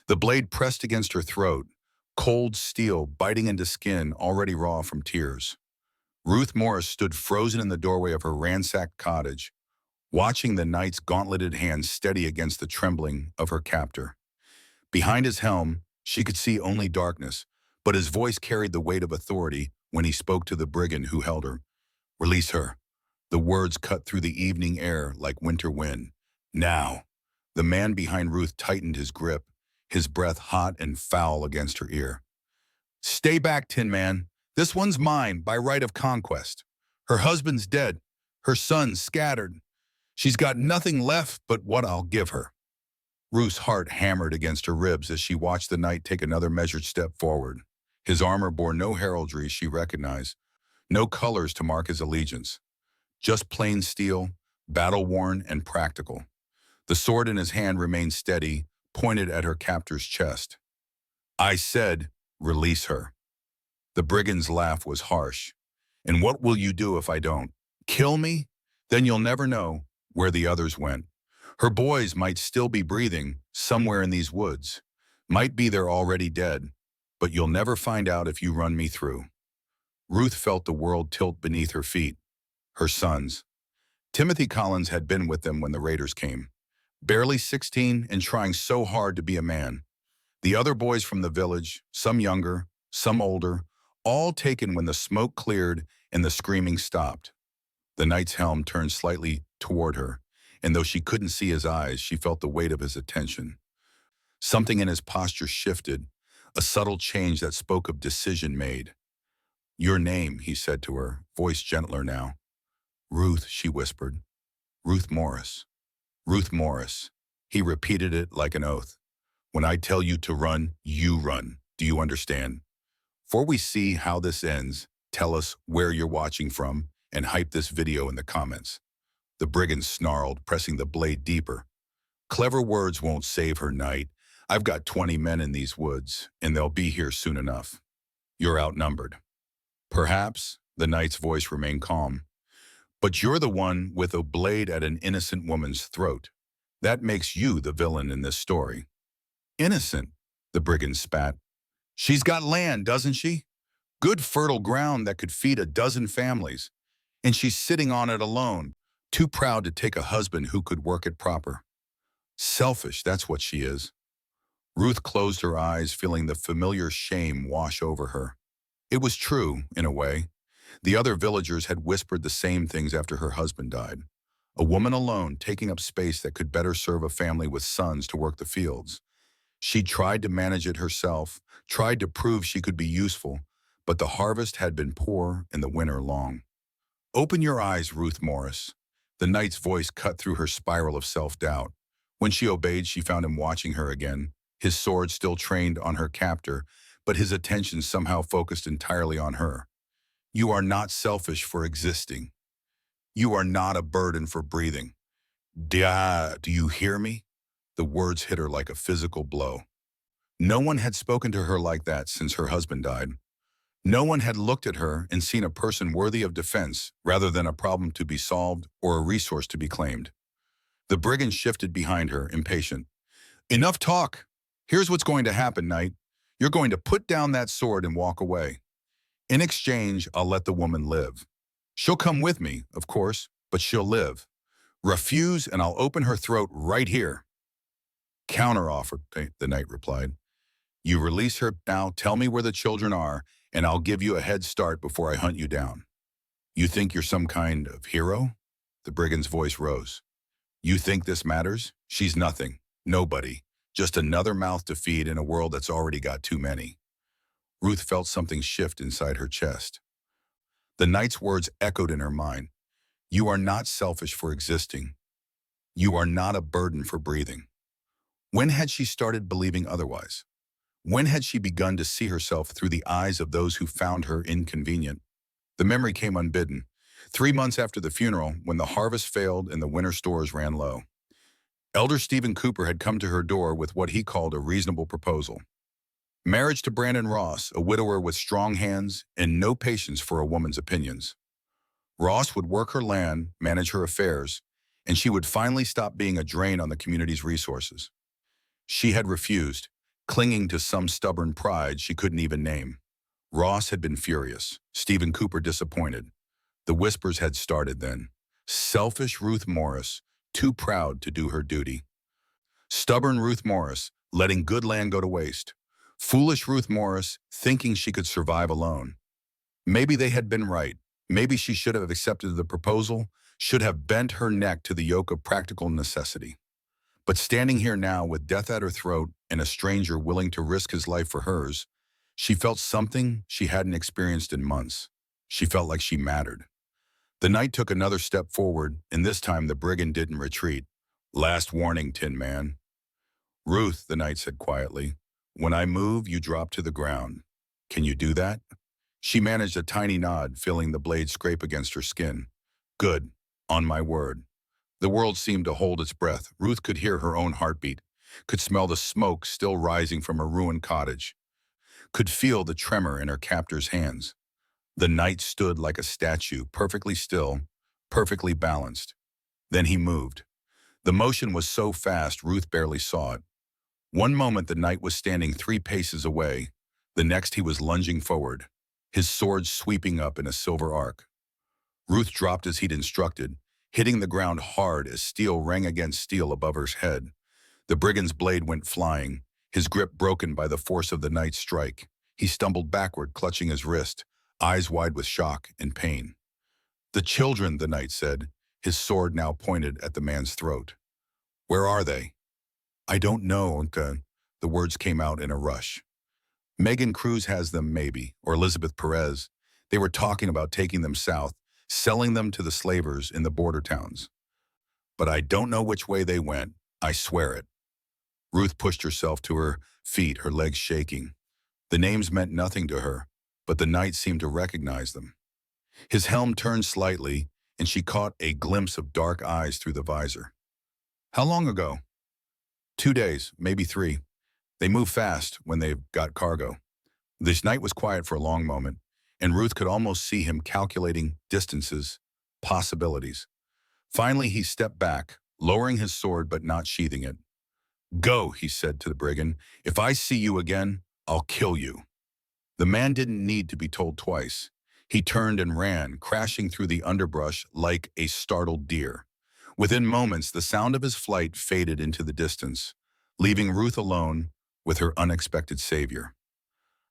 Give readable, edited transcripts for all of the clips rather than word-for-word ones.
The blade pressed against her throat, cold steel biting into skin already raw from tears. Ruth Morris stood frozen in the doorway of her ransacked cottage, watching the knight's gauntleted hands steady against the trembling of her captor. Behind his helm, she could see only darkness, but his voice carried the weight of authority when he spoke to the brigand who held her. "Release her." The words cut through the evening air like winter wind. "Now." The man behind Ruth tightened his grip, his breath hot and foul against her ear. "Stay back, Tin Man. This one's mine by right of conquest. Her husband's dead, her sons scattered. She's got nothing left but what I'll give her." Ruth's heart hammered against her ribs as she watched the knight take another measured step forward. His armor bore no heraldry she recognized, no colors to mark his allegiance. Just plain steel, battle-worn and practical. The sword in his hand remained steady, pointed at her captor's chest. "I said, release her." The brigand's laugh was harsh. "And what will you do if I don't? Kill me? Then you'll never know where the others went. Her boys might still be breathing somewhere in these woods. Might be they're already dead, but you'll never find out if you run me through." Ruth felt the world tilt beneath her feet. Her sons. Timothy Collins had been with them when the raiders came. Barely 16 and trying so hard to be a man. The other boys from the village, some younger, some older, all taken when the smoke cleared and the screaming stopped. The knight's helm turned slightly toward her, and though she couldn't see his eyes, she felt the weight of his attention. Something in his posture shifted, a subtle change that spoke of decision made. "Your name," he said to her, voice gentler now. "Ruth," she whispered. "Ruth Morris. Ruth Morris." He repeated it like an oath. "When I tell you to run, you run. Do you understand? Before we see how this ends, tell us where you're watching from and hype this video in the comments." The brigand snarled, pressing the blade deeper. "Clever words won't save her, knight. I've got 20 men in these woods, and they'll be here soon enough. You're outnumbered." "Perhaps," the knight's voice remained calm. "But you're the one with a blade at an innocent woman's throat. That makes you the villain in this story." "Innocent?" the brigand spat. "She's got land, doesn't she? Good fertile ground that could feed a dozen families. And she's sitting on it alone, too proud to take a husband who could work it proper. Selfish, that's what she is." Ruth closed her eyes, feeling the familiar shame wash over her. It was true, in a way. The other villagers had whispered the same things after her husband died. A woman alone, taking up space that could better serve a family with sons to work the fields. She tried to manage it herself, tried to prove she could be useful, but the harvest had been poor and the winter long. "Open your eyes, Ruth Morris." The knight's voice cut through her spiral of self-doubt. When she obeyed, she found him watching her again, his sword still trained on her captor, but his attention somehow focused entirely on her. "You are not selfish for existing. You are not a burden for breathing. Do you hear me?" The words hit her like a physical blow. No one had spoken to her like that since her husband died. No one had looked at her and seen a person worthy of defense rather than a problem to be solved or a resource to be claimed. The brigand shifted behind her, impatient. "Enough talk. Here's what's going to happen, knight. You're going to put down that sword and walk away. In exchange, I'll let the woman live. She'll come with me, of course, but she'll live. Refuse and I'll open her throat right here." "Counteroffer," the knight replied. "You release her now, tell me where the children are, and I'll give you a head start before I hunt you down." "You think you're some kind of hero?" The brigand's voice rose. "You think this matters? She's nothing. Nobody. Just another mouth to feed in a world that's already got too many." Ruth felt something shift inside her chest. The knight's words echoed in her mind. "You are not selfish for existing. You are not a burden for breathing." When had she started believing otherwise? When had she begun to see herself through the eyes of those who found her inconvenient? The memory came unbidden, 3 months after the funeral, when the harvest failed and the winter stores ran low. Elder Stephen Cooper had come to her door with what he called a reasonable proposal. Marriage to Brandon Ross, a widower with strong hands and no patience for a woman's opinions. Ross would work her land, manage her affairs, and she would finally stop being a drain on the community's resources. She had refused, clinging to some stubborn pride she couldn't even name. Ross had been furious, Stephen Cooper disappointed. The whispers had started then. Selfish Ruth Morris, too proud to do her duty. Stubborn Ruth Morris, letting good land go to waste. Foolish Ruth Morris, thinking she could survive alone. Maybe they had been right. Maybe she should have accepted the proposal, should have bent her neck to the yoke of practical necessity. But standing here now with death at her throat and a stranger willing to risk his life for hers, she felt something she hadn't experienced in months. She felt like she mattered. The knight took another step forward, and this time the brigand didn't retreat. "Last warning, Tin Man." "Ruth," the knight said quietly, "when I move, you drop to the ground. Can you do that?" She managed a tiny nod, feeling the blade scrape against her skin. "Good. On my word." The world seemed to hold its breath. Ruth could hear her own heartbeat, could smell the smoke still rising from her ruined cottage, could feel the tremor in her captor's hands. The knight stood like a statue, perfectly still, perfectly balanced. Then he moved. The motion was so fast, Ruth barely saw it. One moment the knight was standing 3 paces away. The next he was lunging forward, his sword sweeping up in a silver arc. Ruth dropped as he'd instructed, hitting the ground hard as steel rang against steel above her head. The brigand's blade went flying, his grip broken by the force of the knight's strike. He stumbled backward, clutching his wrist, eyes wide with shock and pain. "The children," the knight said, his sword now pointed at the man's throat. "Where are they?" "I don't know, Unca." The words came out in a rush. "Megan Cruz has them, maybe, or Elizabeth Perez. They were talking about taking them south, selling them to the slavers in the border towns. But I don't know which way they went. I swear it." Ruth pushed herself to her feet, her legs shaking. The names meant nothing to her, but the knight seemed to recognize them. His helm turned slightly, and she caught a glimpse of dark eyes through the visor. "How long ago?" 2 days, maybe 3. They move fast when they've got cargo." This knight was quiet for a long moment, and Ruth could almost see him calculating distances, possibilities. Finally, he stepped back, lowering his sword but not sheathing it. "Go," he said to the brigand. "If I see you again, I'll kill you." The man didn't need to be told twice. He turned and ran, crashing through the underbrush like a startled deer. Within moments, the sound of his flight faded into the distance, leaving Ruth alone with her unexpected savior.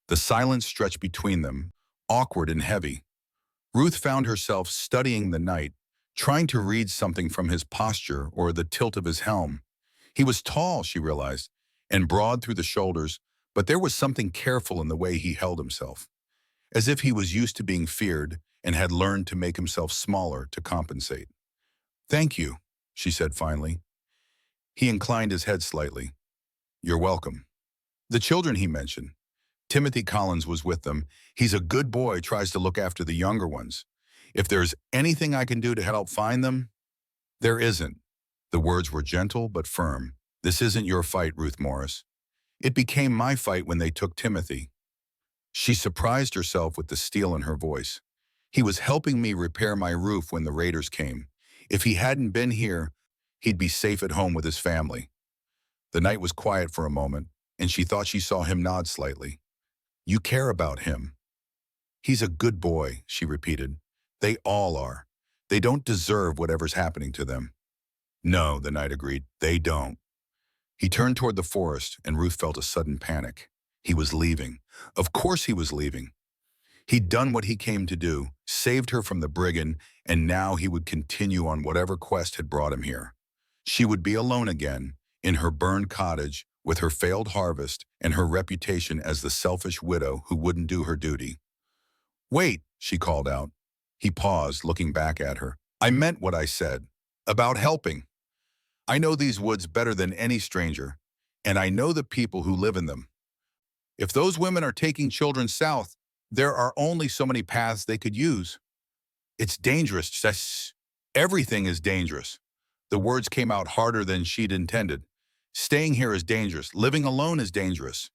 The silence stretched between them, awkward and heavy. Ruth found herself studying the knight, trying to read something from his posture or the tilt of his helm. He was tall, she realized, and broad through the shoulders, but there was something careful in the way he held himself, as if he was used to being feared and had learned to make himself smaller to compensate. "Thank you," she said finally. He inclined his head slightly. "You're welcome." The children he mentioned. Timothy Collins was with them. "He's a good boy, tries to look after the younger ones. If there's anything I can do to help find them—" "There isn't." The words were gentle but firm. "This isn't your fight, Ruth Morris. It became my fight when they took Timothy." She surprised herself with the steel in her voice. "He was helping me repair my roof when the raiders came. If he hadn't been here, he'd be safe at home with his family." The knight was quiet for a moment, and she thought she saw him nod slightly. "You care about him." "He's a good boy," she repeated. "They all are. They don't deserve whatever's happening to them." "No," the knight agreed, "they don't." He turned toward the forest, and Ruth felt a sudden panic. He was leaving. Of course he was leaving. He'd done what he came to do, saved her from the brigand, and now he would continue on whatever quest had brought him here. She would be alone again, in her burned cottage, with her failed harvest and her reputation as the selfish widow who wouldn't do her duty. "Wait," she called out. He paused, looking back at her. "I meant what I said. About helping. I know these woods better than any stranger, and I know the people who live in them. If those women are taking children south, there are only so many paths they could use. It's dangerous. Everything is dangerous." The words came out harder than she'd intended. "Staying here is dangerous. Living alone is dangerous.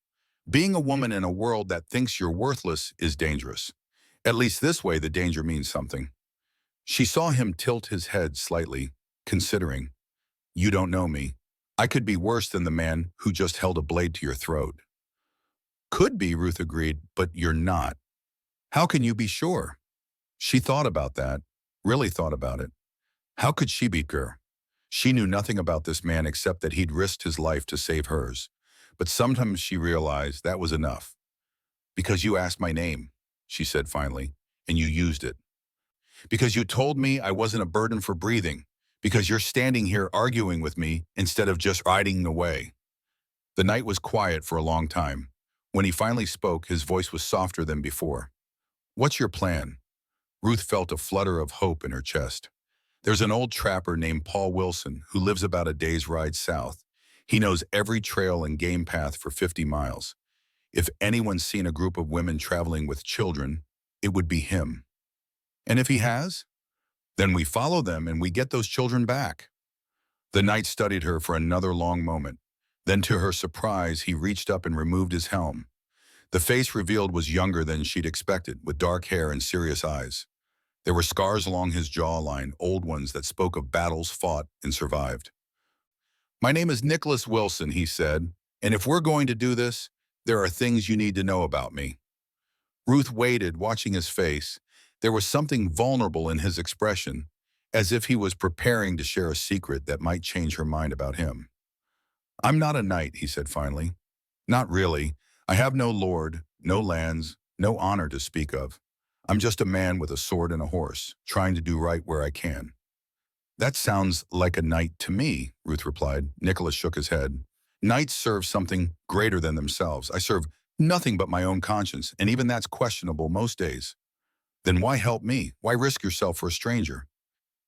Being a woman in a world that thinks you're worthless is dangerous. At least this way the danger means something." She saw him tilt his head slightly, considering. "You don't know me. I could be worse than the man who just held a blade to your throat." Could be, Ruth agreed, but you're not. How can you be sure? She thought about that, really thought about it. How could she be sure? She knew nothing about this man except that he'd risked his life to save hers. But sometimes she realized that was enough. Because you asked my name, she said finally, and you used it. Because you told me I wasn't a burden for breathing. Because you're standing here arguing with me instead of just riding away. The night was quiet for a long time. When he finally spoke, his voice was softer than before. What's your plan? Ruth felt a flutter of hope in her chest. There's an old trapper named Paul Wilson who lives about a day's ride south. He knows every trail and game path for 50 miles. If anyone's seen a group of women traveling with children, it would be him. And if he has, then we follow them and we get those children back. The knight studied her for another long moment. Then to her surprise, he reached up and removed his helm. The face revealed was younger than she'd expected, with dark hair and serious eyes. There were scars along his jawline, old ones that spoke of battles fought and survived. My name is Nicholas Wilson, he said, and if we're going to do this, there are things you need to know about me. Ruth waited, watching his face. There was something vulnerable in his expression, as if he was preparing to share a secret that might change her mind about him. I'm not a knight, he said finally. Not really. I have no lord, no lands, no honor to speak of. I'm just a man with a sword and a horse, trying to do right where I can. That sounds like a knight to me, Ruth replied. Nicholas shook his head. Knights serve something greater than themselves. I serve nothing but my own conscience, and even that's questionable most days. Then why help me? Why risk yourself for a stranger?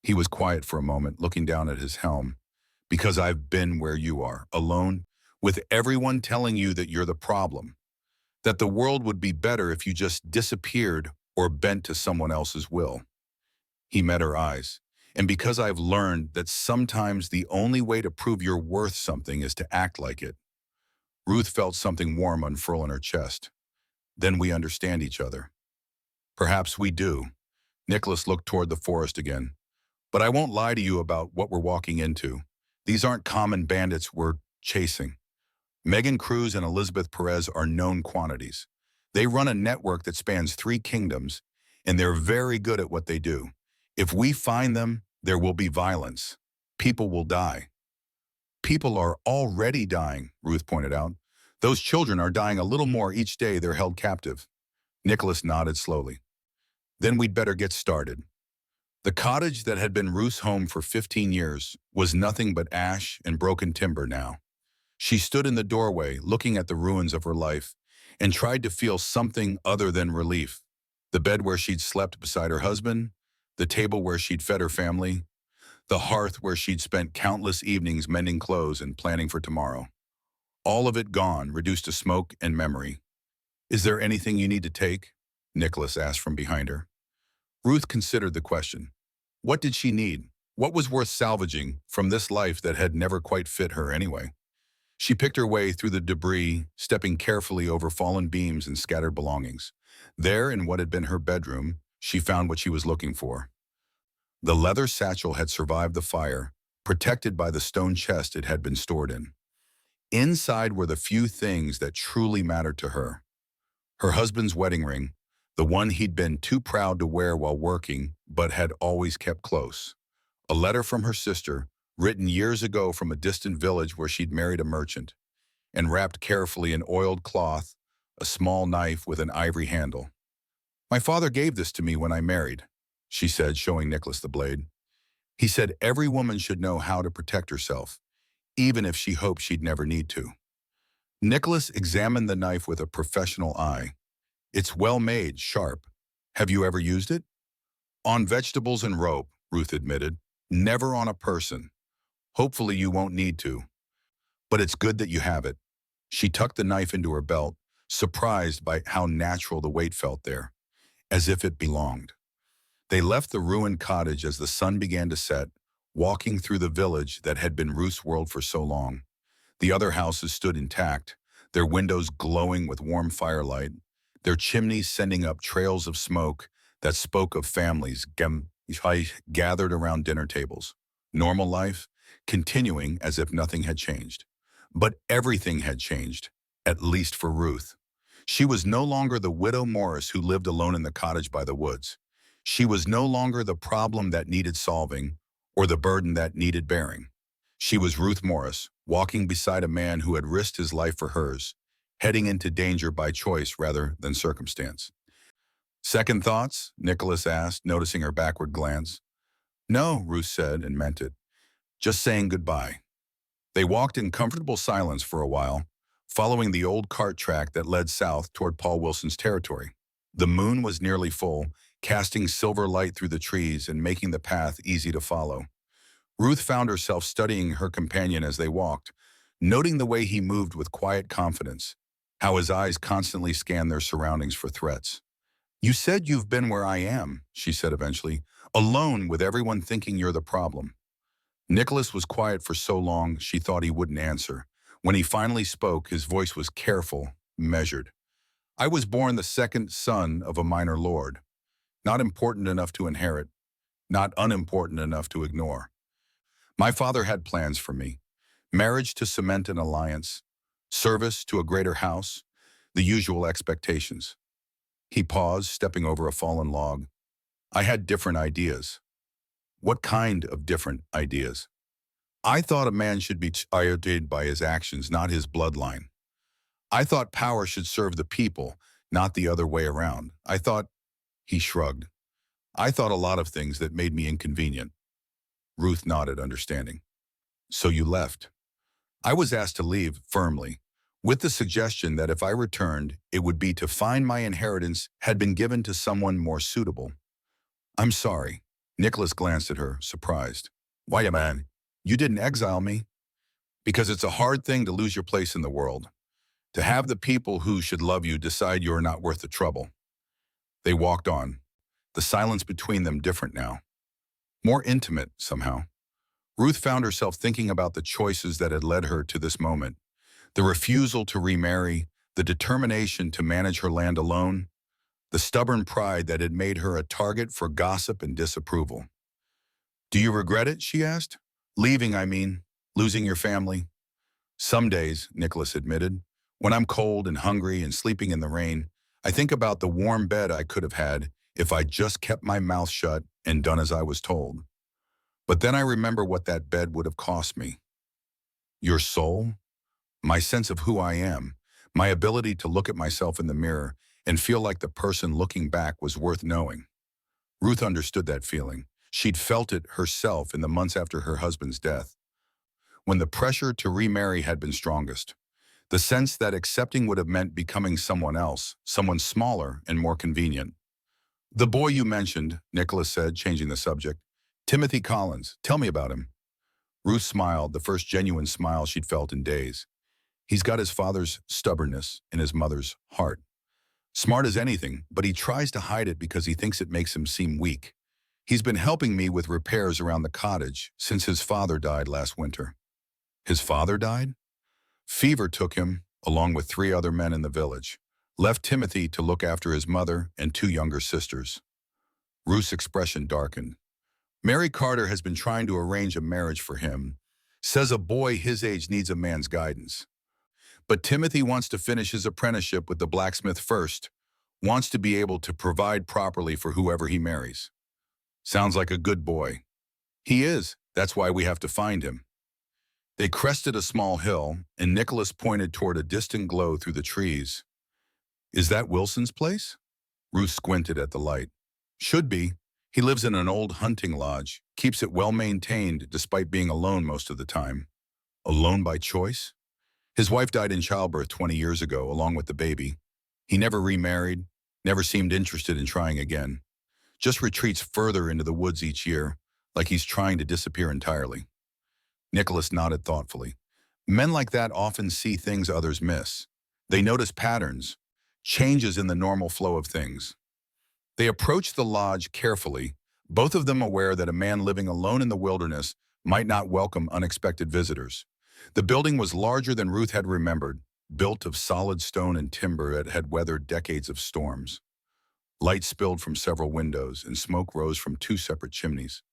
He was quiet for a moment, looking down at his helm. Because I've been where you are, alone, with everyone telling you that you're the problem, that the world would be better if you just disappeared or bent to someone else's will. He met her eyes. And because I've learned that sometimes the only way to prove you're worth something is to act like it. Ruth felt something warm unfurl in her chest. Then we understand each other. Perhaps we do. Nicholas looked toward the forest again. But I won't lie to you about what we're walking into. These aren't common bandits we're chasing. Megan Cruz and Elizabeth Perez are known quantities. They run a network that spans 3 kingdoms, and they're very good at what they do. If we find them, there will be violence. People will die. People are already dying, Ruth pointed out. Those children are dying a little more each day they're held captive. Nicholas nodded slowly. Then we'd better get started. The cottage that had been Ruth's home for 15 years was nothing but ash and broken timber now. She stood in the doorway, looking at the ruins of her life, and tried to feel something other than relief. The bed where she'd slept beside her husband, the table where she'd fed her family, the hearth where she'd spent countless evenings mending clothes and planning for tomorrow. All of it gone, reduced to smoke and memory. Is there anything you need to take? Nicholas asked from behind her. Ruth considered the question. What did she need? What was worth salvaging from this life that had never quite fit her anyway? She picked her way through the debris, stepping carefully over fallen beams and scattered belongings. There, in what had been her bedroom, she found what she was looking for. The leather satchel had survived the fire, protected by the stone chest it had been stored in. Inside were the few things that truly mattered to her. Her husband's wedding ring, the one he'd been too proud to wear while working, but had always kept close. A letter from her sister, written years ago from a distant village where she'd married a merchant, and wrapped carefully in oiled cloth, a small knife with an ivory handle. My father gave this to me when I married, she said, showing Nicholas the blade. He said every woman should know how to protect herself, even if she hoped she'd never need to. Nicholas examined the knife with a professional eye. It's well made, sharp. Have you ever used it? On vegetables and rope, Ruth admitted. Never on a person. Hopefully you won't need to. But it's good that you have it. She tucked the knife into her belt, surprised by how natural the weight felt there, as if it belonged. They left the ruined cottage as the sun began to set, walking through the village that had been Ruth's world for so long. The other houses stood intact, their windows glowing with warm firelight, their chimneys sending up trails of smoke that spoke of families gathered around dinner tables. Normal life, continuing as if nothing had changed. But everything had changed, at least for Ruth. She was no longer the widow Morris who lived alone in the cottage by the woods. She was no longer the problem that needed solving or the burden that needed bearing. She was Ruth Morris, walking beside a man who had risked his life for hers, heading into danger by choice rather than circumstance. Second thoughts? Nicholas asked, noticing her backward glance. No, Ruth said and meant it. Just saying goodbye. They walked in comfortable silence for a while, following the old cart track that led south toward Paul Wilson's territory. The moon was nearly full, casting silver light through the trees and making the path easy to follow. Ruth found herself studying her companion as they walked, noting the way he moved with quiet confidence, how his eyes constantly scanned their surroundings for threats. You said you've been where I am, she said eventually, alone with everyone thinking you're the problem. Nicholas was quiet for so long she thought he wouldn't answer. When he finally spoke, his voice was careful, measured. I was born the second son of a minor lord, not important enough to inherit, not unimportant enough to ignore. My father had plans for me, marriage to cement an alliance, service to a greater house, the usual expectations. He paused, stepping over a fallen log. I had different ideas. What kind of different ideas? I thought a man should be guided by his actions, not his bloodline. I thought power should serve the people, not the other way around. He shrugged. I thought a lot of things that made me inconvenient. Ruth nodded, understanding. So you left. I was asked to leave, firmly, with the suggestion that if I returned, it would be to find my inheritance had been given to someone more suitable. I'm sorry. Nicholas glanced at her, surprised. Why, man? You didn't exile me? Because it's a hard thing to lose your place in the world. To have the people who should love you decide you are not worth the trouble. They walked on, the silence between them different now. More intimate, somehow. Ruth found herself thinking about the choices that had led her to this moment. The refusal to remarry, the determination to manage her land alone, the stubborn pride that had made her a target for gossip and disapproval. Do you regret it, she asked. Leaving, I mean, losing your family. Some days, Nicholas admitted, when I'm cold and hungry and sleeping in the rain, I think about the warm bed I could have had if I just kept my mouth shut and done as I was told. But then I remember what that bed would have cost me. Your soul? My sense of who I am, my ability to look at myself in the mirror and feel like the person looking back was worth knowing. Ruth understood that feeling. She'd felt it herself in the months after her husband's death, when the pressure to remarry had been strongest. The sense that accepting would have meant becoming someone else, someone smaller and more convenient. The boy you mentioned, Nicholas said, changing the subject. Timothy Collins, tell me about him. Ruth smiled, the first genuine smile she'd felt in days. He's got his father's stubbornness and his mother's heart. Smart as anything, but he tries to hide it because he thinks it makes him seem weak. He's been helping me with repairs around the cottage since his father died last winter. His father died? Fever took him, along with 3 other men in the village, left Timothy to look after his mother and 2 younger sisters. Ruth's expression darkened. Mary Carter has been trying to arrange a marriage for him, says a boy his age needs a man's guidance. But Timothy wants to finish his apprenticeship with the blacksmith first, wants to be able to provide properly for whoever he marries. Sounds like a good boy. He is. That's why we have to find him. They crested a small hill, and Nicholas pointed toward a distant glow through the trees. Is that Wilson's place? Ruth squinted at the light. Should be. He lives in an old hunting lodge, keeps it well maintained despite being alone most of the time. Alone by choice? His wife died in childbirth 20 years ago, along with the baby. He never remarried, never seemed interested in trying again. Just retreats further into the woods each year, like he's trying to disappear entirely. Nicholas nodded thoughtfully. Men like that often see things others miss. They notice patterns, changes in the normal flow of things. They approached the lodge carefully, both of them aware that a man living alone in the wilderness might not welcome unexpected visitors. The building was larger than Ruth had remembered, built of solid stone and timber that had weathered decades of storms. Light spilled from several windows, and smoke rose from 2 separate chimneys.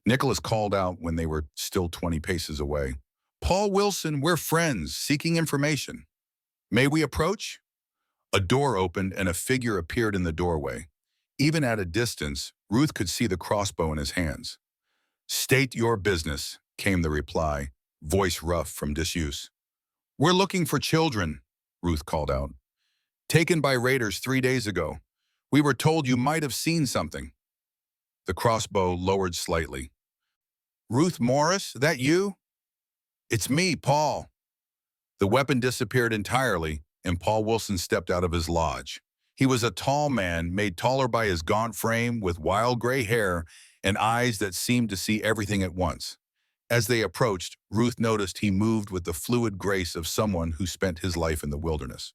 Nicholas called out when they were still 20 paces away. Paul Wilson, we're friends, seeking information. May we approach? A door opened and a figure appeared in the doorway. Even at a distance, Ruth could see the crossbow in his hands. "State your business," came the reply, voice rough from disuse. "We're looking for children," Ruth called out. "Taken by raiders 3 days ago. We were told you might have seen something." The crossbow lowered slightly. "Ruth Morris, that you?" "It's me, Paul." The weapon disappeared entirely, and Paul Wilson stepped out of his lodge. He was a tall man, made taller by his gaunt frame, with wild gray hair and eyes that seemed to see everything at once. As they approached, Ruth noticed he moved with the fluid grace of someone who spent his life in the wilderness.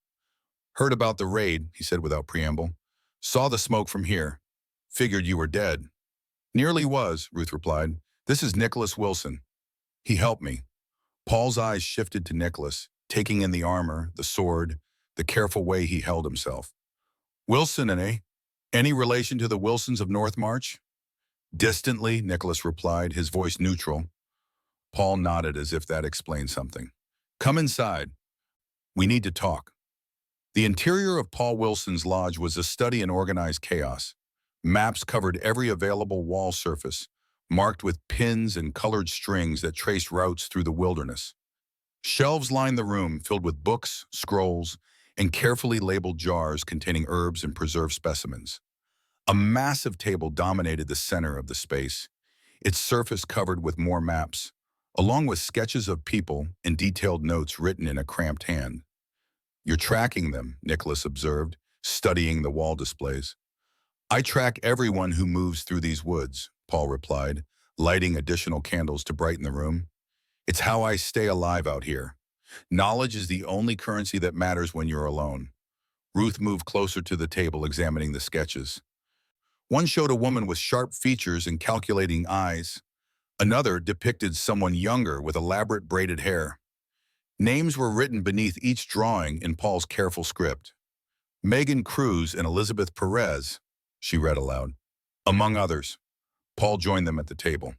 "Heard about the raid," he said without preamble. "Saw the smoke from here. Figured you were dead." "Nearly was," Ruth replied. "This is Nicholas Wilson. He helped me." Paul's eyes shifted to Nicholas, taking in the armor, the sword, the careful way he held himself. "Wilson, any relation to the Wilsons of North March?" "Distantly," Nicholas replied, his voice neutral. Paul nodded as if that explained something. "Come inside. We need to talk." The interior of Paul Wilson's lodge was a study in organized chaos. Maps covered every available wall surface, marked with pins and colored strings that traced routes through the wilderness. Shelves lined the room, filled with books, scrolls, and carefully labeled jars containing herbs and preserved specimens. A massive table dominated the center of the space, its surface covered with more maps, along with sketches of people and detailed notes written in a cramped hand. "You're tracking them," Nicholas observed, studying the wall displays. "I track everyone who moves through these woods," Paul replied, lighting additional candles to brighten the room. "It's how I stay alive out here. Knowledge is the only currency that matters when you're alone." Ruth moved closer to the table, examining the sketches. One showed a woman with sharp features and calculating eyes. Another depicted someone younger with elaborate braided hair. Names were written beneath each drawing in Paul's careful script. "Megan Cruz and Elizabeth Perez," she read aloud. "Among others." Paul joined them at the table.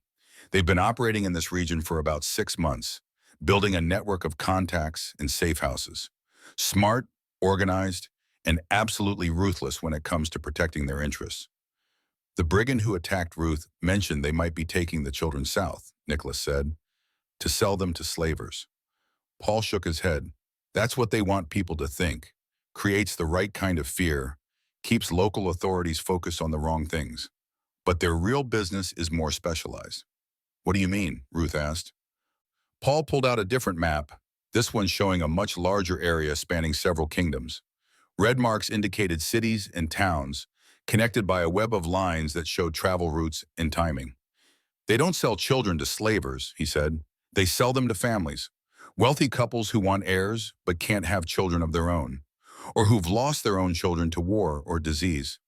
They've been operating in this region for about 6 months, building a network of contacts and safe houses. Smart, organized, and absolutely ruthless when it comes to protecting their interests. "The brigand who attacked Ruth mentioned they might be taking the children south," Nicholas said, "to sell them to slavers." Paul shook his head. "That's what they want people to think. Creates the right kind of fear, keeps local authorities focused on the wrong things. But their real business is more specialized." "What do you mean?" Ruth asked. Paul pulled out a different map, this one showing a much larger area spanning several kingdoms. Red marks indicated cities and towns, connected by a web of lines that showed travel routes and timing. "They don't sell children to slavers," he said. "They sell them to families. Wealthy couples who want heirs but can't have children of their own, or who've lost their own children to war or disease.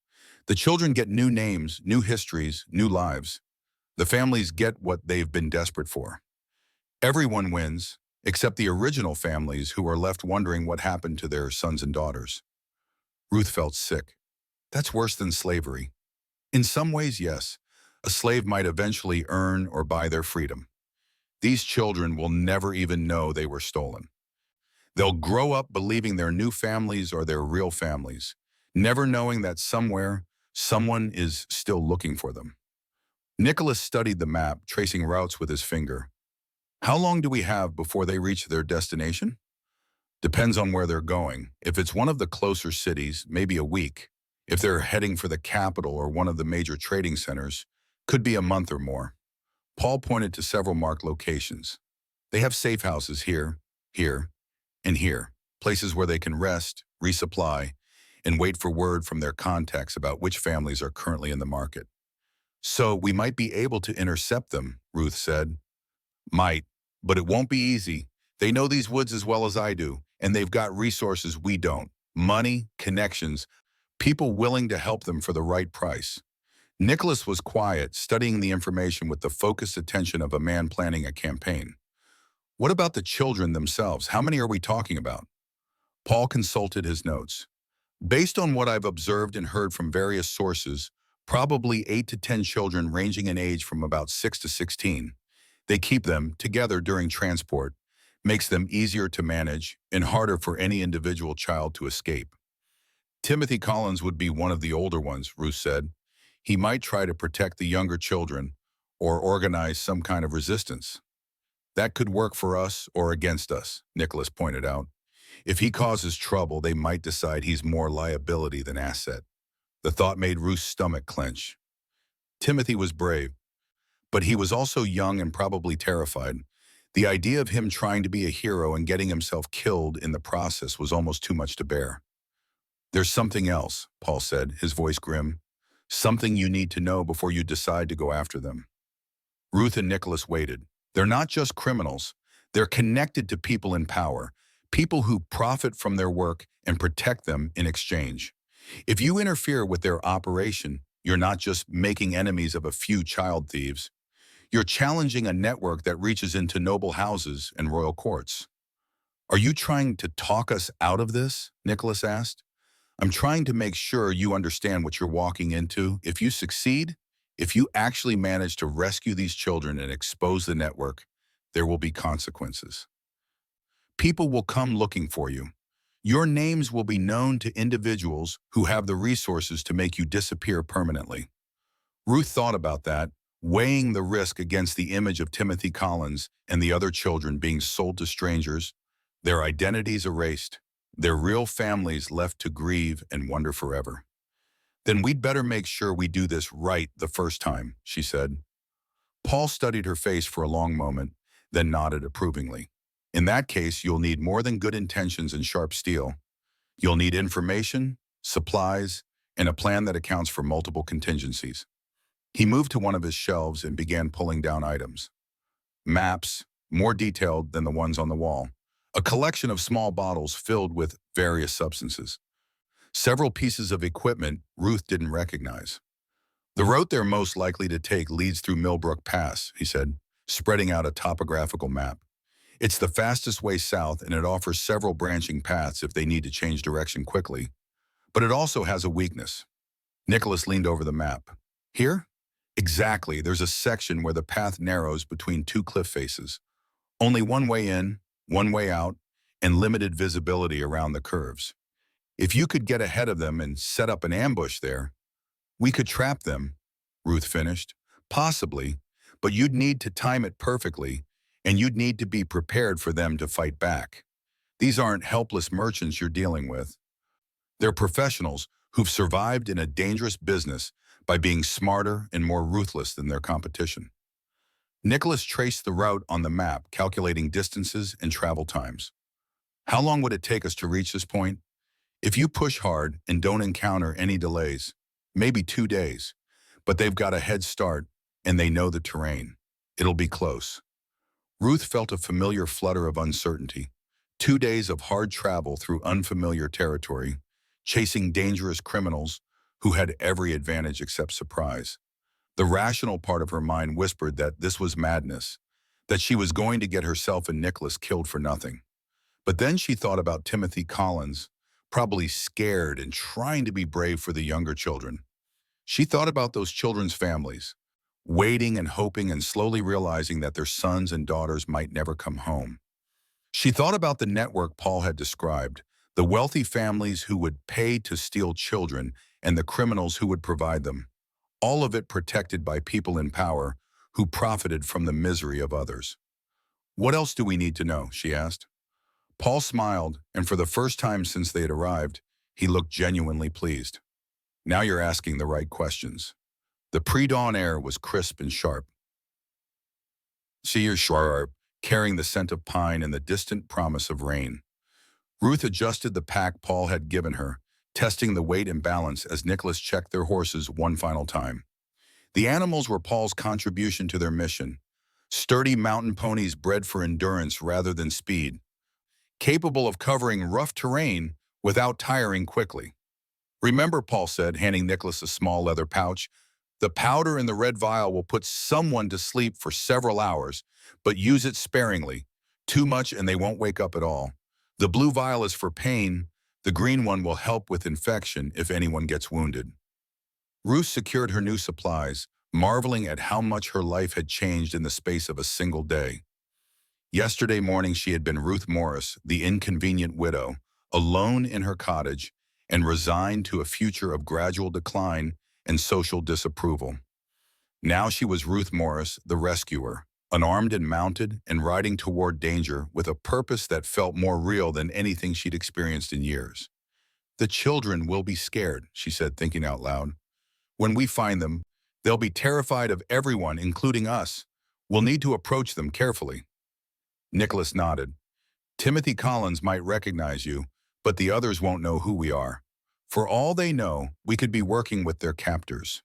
The children get new names, new histories, new lives. The families get what they've been desperate for. Everyone wins, except the original families who are left wondering what happened to their sons and daughters." Ruth felt sick. "That's worse than slavery." "In some ways, yes. A slave might eventually earn or buy their freedom. These children will never even know they were stolen. They'll grow up believing their new families are their real families, never knowing that somewhere, someone is still looking for them." Nicholas studied the map, tracing routes with his finger. "How long do we have before they reach their destination?" "Depends on where they're going. If it's one of the closer cities, maybe a week. If they're heading for the capital or one of the major trading centers, could be a month or more." Paul pointed to several marked locations. "They have safe houses here, here, and here, places where they can rest, resupply, and wait for word from their contacts about which families are currently in the market." "So we might be able to intercept them," Ruth said. "Might, but it won't be easy. They know these woods as well as I do, and they've got resources we don't. Money, connections, people willing to help them for the right price." Nicholas was quiet, studying the information with the focused attention of a man planning a campaign. "What about the children themselves? How many are we talking about?" Paul consulted his notes. "Based on what I've observed and heard from various sources, probably 8 to 10 children ranging in age from about 6 to 16. They keep them together during transport, makes them easier to manage and harder for any individual child to escape." Timothy Collins would be one of the older ones, Ruth said. He might try to protect the younger children or organize some kind of resistance. That could work for us or against us, Nicholas pointed out. If he causes trouble, they might decide he's more liability than asset. The thought made Ruth's stomach clench. Timothy was brave, but he was also young and probably terrified. The idea of him trying to be a hero and getting himself killed in the process was almost too much to bear. There's something else, Paul said, his voice grim. Something you need to know before you decide to go after them. Ruth and Nicholas waited. They're not just criminals. They're connected to people in power, people who profit from their work and protect them in exchange. If you interfere with their operation, you're not just making enemies of a few child thieves. You're challenging a network that reaches into noble houses and royal courts. Are you trying to talk us out of this? Nicholas asked. I'm trying to make sure you understand what you're walking into. If you succeed, if you actually manage to rescue these children and expose the network, there will be consequences. People will come looking for you. Your names will be known to individuals who have the resources to make you disappear permanently. Ruth thought about that, weighing the risk against the image of Timothy Collins and the other children being sold to strangers, their identities erased, their real families left to grieve and wonder forever. Then we'd better make sure we do this right the first time, she said. Paul studied her face for a long moment, then nodded approvingly. In that case, you'll need more than good intentions and sharp steel. You'll need information, supplies, and a plan that accounts for multiple contingencies. He moved to one of his shelves and began pulling down items. Maps, more detailed than the ones on the wall. A collection of small bottles filled with various substances. Several pieces of equipment Ruth didn't recognize. The route they're most likely to take leads through Millbrook Pass, he said, spreading out a topographical map. It's the fastest way south, and it offers several branching paths if they need to change direction quickly. But it also has a weakness. Nicholas leaned over the map. Here? Exactly, there's a section where the path narrows between two cliff faces. Only one way in, one way out, and limited visibility around the curves. If you could get ahead of them and set up an ambush there, we could trap them, Ruth finished. Possibly, but you'd need to time it perfectly, and you'd need to be prepared for them to fight back. These aren't helpless merchants you're dealing with. They're professionals who've survived in a dangerous business by being smarter and more ruthless than their competition. Nicholas traced the route on the map, calculating distances and travel times. How long would it take us to reach this point? If you push hard and don't encounter any delays, maybe 2 days, but they've got a head start and they know the terrain. It'll be close. Ruth felt a familiar flutter of uncertainty. 2 days of hard travel through unfamiliar territory, chasing dangerous criminals who had every advantage except surprise. The rational part of her mind whispered that this was madness, that she was going to get herself and Nicholas killed for nothing. But then she thought about Timothy Collins, probably scared and trying to be brave for the younger children. She thought about those children's families, waiting and hoping and slowly realizing that their sons and daughters might never come home. She thought about the network Paul had described, the wealthy families who would pay to steal children and the criminals who would provide them, all of it protected by people in power who profited from the misery of others. What else do we need to know? She asked. Paul smiled, and for the first time since they had arrived, he looked genuinely pleased. Now you're asking the right questions. The pre-dawn air was crisp and sharp. Sea sharp, carrying the scent of pine and the distant promise of rain. Ruth adjusted the pack Paul had given her, testing the weight and balance as Nicholas checked their horses one final time. The animals were Paul's contribution to their mission. Sturdy mountain ponies bred for endurance rather than speed, capable of covering rough terrain without tiring quickly. Remember, Paul said, handing Nicholas a small leather pouch, the powder in the red vial will put someone to sleep for several hours, but use it sparingly. Too much and they won't wake up at all. The blue vial is for pain. The green one will help with infection if anyone gets wounded. Ruth secured her new supplies, marveling at how much her life had changed in the space of a single day. Yesterday morning she had been Ruth Morris, the inconvenient widow, alone in her cottage, and resigned to a future of gradual decline and social disapproval. Now she was Ruth Morris, the rescuer, unarmed and mounted and riding toward danger with a purpose that felt more real than anything she'd experienced in years. "The children will be scared," she said, thinking out loud. "When we find them, they'll be terrified of everyone, including us. We'll need to approach them carefully." Nicholas nodded. "Timothy Collins might recognize you, but the others won't know who we are. For all they know, we could be working with their captors."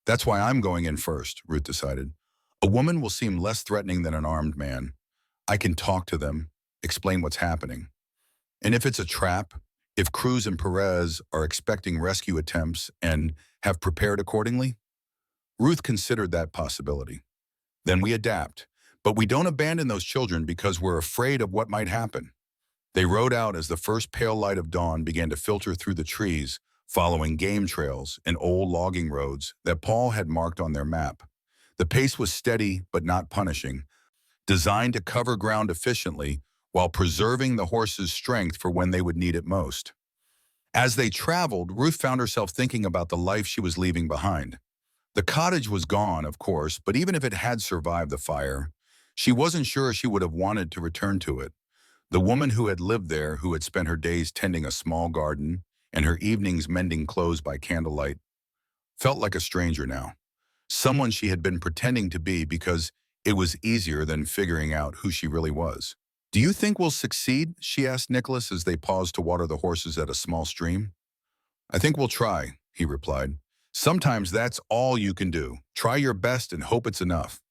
"That's why I'm going in first," Ruth decided. "A woman will seem less threatening than an armed man. I can talk to them, explain what's happening. And if it's a trap, if Cruz and Perez are expecting rescue attempts and have prepared accordingly." Ruth considered that possibility. "Then we adapt. But we don't abandon those children because we're afraid of what might happen." They rode out as the first pale light of dawn began to filter through the trees, following game trails and old logging roads that Paul had marked on their map. The pace was steady but not punishing, designed to cover ground efficiently while preserving the horses' strength for when they would need it most. As they traveled, Ruth found herself thinking about the life she was leaving behind. The cottage was gone, of course, but even if it had survived the fire, she wasn't sure she would have wanted to return to it. The woman who had lived there, who had spent her days tending a small garden and her evenings mending clothes by candlelight, felt like a stranger now. Someone she had been pretending to be because it was easier than figuring out who she really was. "Do you think we'll succeed?" she asked Nicholas as they paused to water the horses at a small stream. "I think we'll try," he replied. "Sometimes that's all you can do. Try your best and hope it's enough."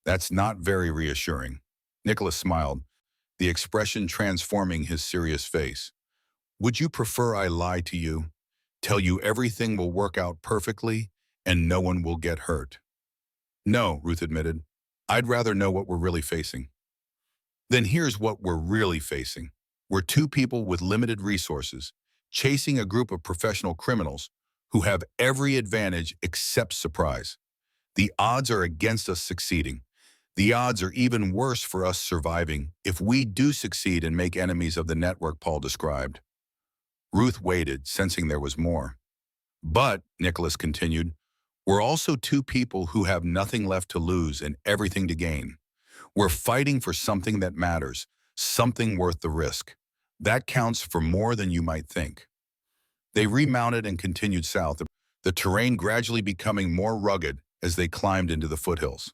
"That's not very reassuring." Nicholas smiled, the expression transforming his serious face. "Would you prefer I lie to you, tell you everything will work out perfectly and no one will get hurt?" "No," Ruth admitted. "I'd rather know what we're really facing." "Then here's what we're really facing. We're two people with limited resources, chasing a group of professional criminals who have every advantage except surprise. The odds are against us succeeding. The odds are even worse for us surviving if we do succeed and make enemies of the network Paul described." Ruth waited, sensing there was more. "But," Nicholas continued, "we're also two people who have nothing left to lose and everything to gain. We're fighting for something that matters, something worth the risk. That counts for more than you might think." They remounted and continued south, the terrain gradually becoming more rugged as they climbed into the foothills.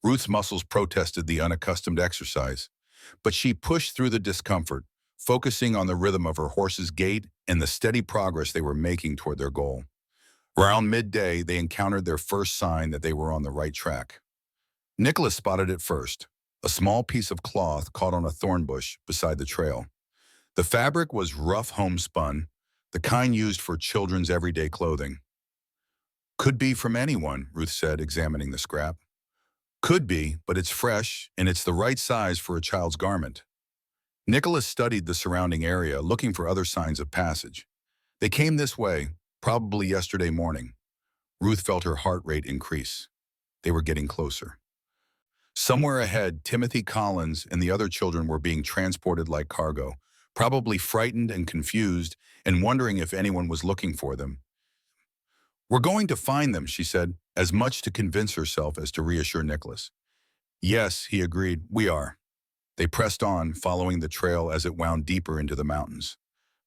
Ruth's muscles protested the unaccustomed exercise, but she pushed through the discomfort, focusing on the rhythm of her horse's gait and the steady progress they were making toward their goal. Around midday, they encountered their first sign that they were on the right track. Nicholas spotted it first, a small piece of cloth caught on a thorn bush beside the trail. The fabric was rough homespun, the kind used for children's everyday clothing. "Could be from anyone," Ruth said, examining the scrap. "Could be, but it's fresh, and it's the right size for a child's garment." Nicholas studied the surrounding area, looking for other signs of passage. They came this way, probably yesterday morning. Ruth felt her heart rate increase. They were getting closer. Somewhere ahead, Timothy Collins and the other children were being transported like cargo, probably frightened and confused and wondering if anyone was looking for them. "We're going to find them," she said, as much to convince herself as to reassure Nicholas. "Yes," he agreed, "we are." They pressed on, following the trail as it wound deeper into the mountains.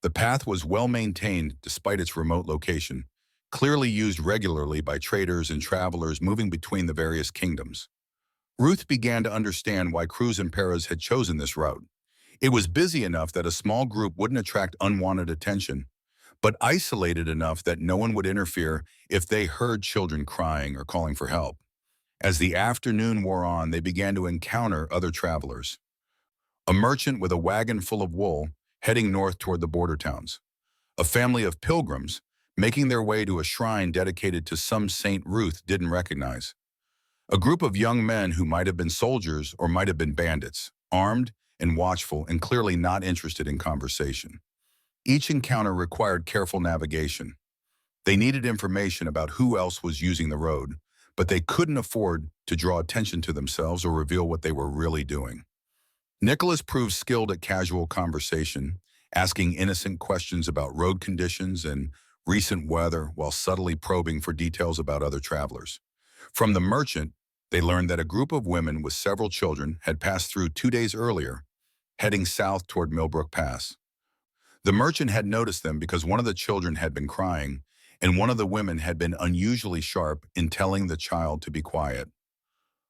The path was well maintained despite its remote location, clearly used regularly by traders and travelers moving between the various kingdoms. Ruth began to understand why Cruz and Perez had chosen this route. It was busy enough that a small group wouldn't attract unwanted attention, but isolated enough that no one would interfere if they heard children crying or calling for help. As the afternoon wore on, they began to encounter other travelers. A merchant with a wagon full of wool heading north toward the border towns. A family of pilgrims making their way to a shrine dedicated to some saint Ruth didn't recognize. A group of young men who might have been soldiers or might have been bandits, armed and watchful and clearly not interested in conversation. Each encounter required careful navigation. They needed information about who else was using the road, but they couldn't afford to draw attention to themselves or reveal what they were really doing. Nicholas proved skilled at casual conversation, asking innocent questions about road conditions and recent weather while subtly probing for details about other travelers. From the merchant, they learned that a group of women with several children had passed through 2 days earlier, heading south toward Millbrook Pass. The merchant had noticed them because one of the children had been crying, and one of the women had been unusually sharp in telling the child to be quiet.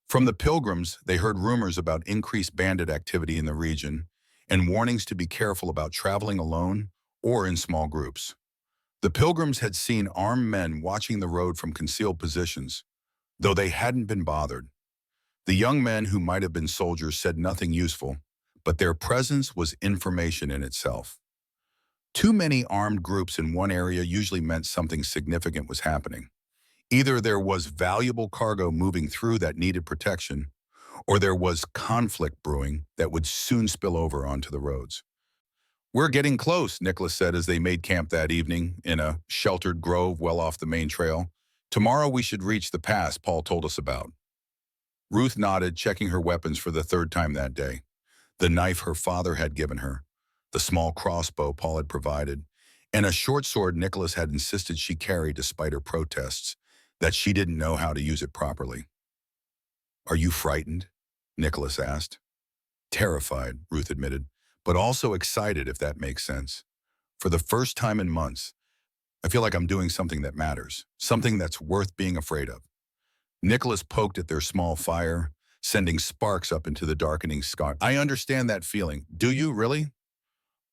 From the pilgrims, they heard rumors about increased bandit activity in the region and warnings to be careful about traveling alone or in small groups. The pilgrims had seen armed men watching the road from concealed positions, though they hadn't been bothered. The young men who might have been soldiers said nothing useful, but their presence was information in itself. Too many armed groups in one area usually meant something significant was happening. Either there was valuable cargo moving through that needed protection, or there was conflict brewing that would soon spill over onto the roads. "We're getting close," Nicholas said as they made camp that evening in a sheltered grove well off the main trail. "Tomorrow we should reach the pass Paul told us about." Ruth nodded, checking her weapons for the third time that day. The knife her father had given her, the small crossbow Paul had provided, and a short sword Nicholas had insisted she carry despite her protests that she didn't know how to use it properly. "Are you frightened?" Nicholas asked. "Terrified," Ruth admitted, "but also excited, if that makes sense. For the first time in months, I feel like I'm doing something that matters, something that's worth being afraid of." Nicholas poked at their small fire, sending sparks up into the darkening sky. "I understand that feeling. Do you, really?